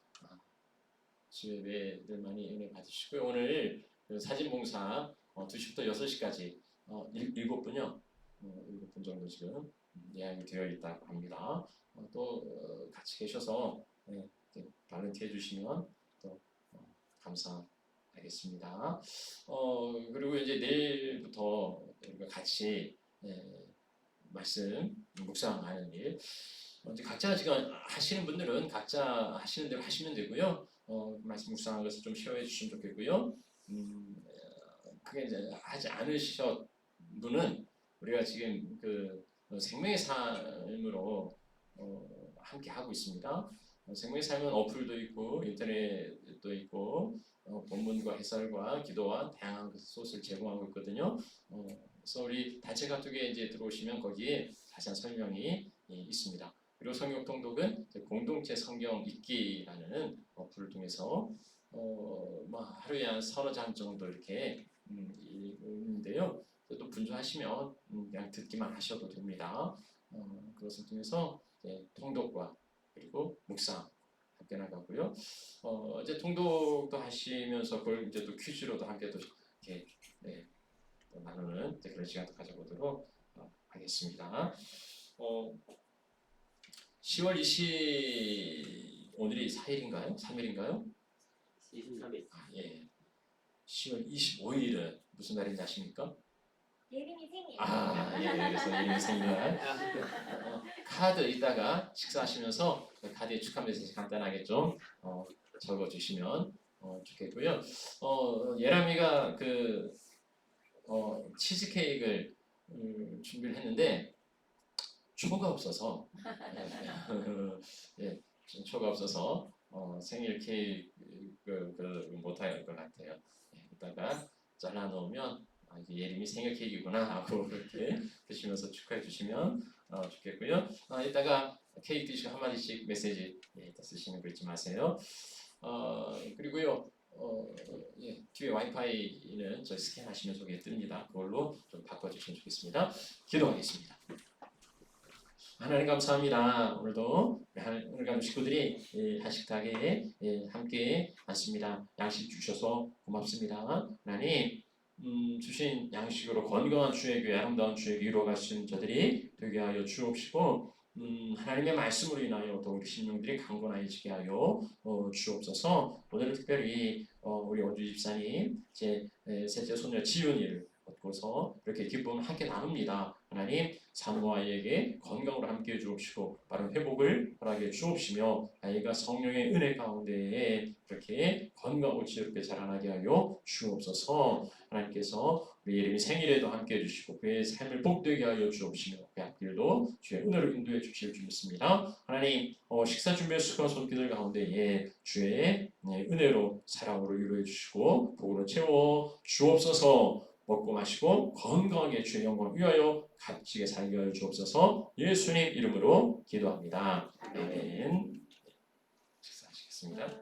주예배들 많이 은혜 받으시고요. 오늘 사진 봉사 2시부터 6시까지 7분요. 7분 정도 지금 예약이 되어 있다고 합니다. 또 같이 계셔서 발렌티 해주시면 또 감사하겠습니다. 그리고 이제 내일부터 우리가 같이 말씀 묵상하는 일. 이제 각자 지금 하시는 분들은 각자 하시는 대로 하시면 되고요. 말씀 묵상하는 것을 좀 쉬어해 주시면 좋겠고요. 그게 이제 하지 않으셨 분은 우리가 지금 그 생명의 삶으로 함께 하고 있습니다. 생명의 삶은 어플도 있고 인터넷도 있고 본문과 해설과 기도와 다양한 소스를 제공하고 있거든요. 그래서 우리 단체 카톡에 이제 들어오시면 거기에 자세한 설명이 있습니다. 그리고 성경 통독은 공동체 성경 읽기라는 어플을 통해서 하루에 한 30장 정도 이렇게 읽는데요. 또 분주하시면 그냥 듣기만 하셔도 됩니다. 그것을 통해서 통독과 그리고 묵상 함께 나가고요. 이제 통독도 하시면서 그걸 이제 또 퀴즈로도 함께 또 이렇게 또 나누는 그런 시간도 가져보도록 하겠습니다. 10월 20 오늘이 4일인가요? 3일인가요? 23일. 예. 10월 25일은 무슨 날인지 아십니까? 예림이 생일. 그래서 예림이 생일날 카드 이따가 식사하시면서 카드에 축하 메시지 간단하게 좀 적어주시면 좋겠고요. 예람이가 그 치즈 케이크를 준비를 했는데 초가 없어서 초가 없어서 생일 케이크 못할 것 같아요. 이따가 잘라 놓으면 이게 예림이 생일 케이크구나 하고 그렇게 드시면서 축하해 주시면 좋겠고요. 이따가 케이크 드시고 한마디씩 메시지 쓰시는 거 잊지 마세요. 그리고요. 뒤에 와이파이는 저희 스캔하시면 저기에 뜹니다. 그걸로 좀 바꿔주시면 좋겠습니다. 기도하겠습니다. 하나님 감사합니다. 오늘도 오늘 가는 식구들이 한식탁에 함께 앉습니다. 양식 주셔서 고맙습니다. 하나님 주신 양식으로 건강한 주의 교회, 아름다운 주의 교회 이루어갈 수 있는 저들이 되게 하여 주옵시고 하나님의 말씀으로 인하여 또 우리 심령들이 강건해지게 하여 주옵소서. 오늘은 특별히 우리 원주 집사님 제 셋째 손녀 지윤이를 얻고서 이렇게 기쁨을 함께 나눕니다. 하나님 산모 아이에게 건강으로 함께해 주옵시고 빠른 회복을 허락해 주옵시며 아이가 성령의 은혜 가운데에 이렇게 건강하고 지혜롭게 자라나게 하여 주옵소서. 하나님께서 우리 예림이 생일에도 함께해 주시고 그의 삶을 복되게 하여 주옵시며 그 앞길도 주의 은혜로 인도해 주실 줄 믿습니다. 하나님 식사 준비의 수고와 손길들 가운데에 주의 은혜로 사랑으로 위로해 주시고 복으로 채워 주옵소서. 먹고 마시고 건강하게 주의 영광을 위하여 값지게 살게 하여 주옵소서. 예수님 이름으로 기도합니다. 아멘. 식사하시겠습니다.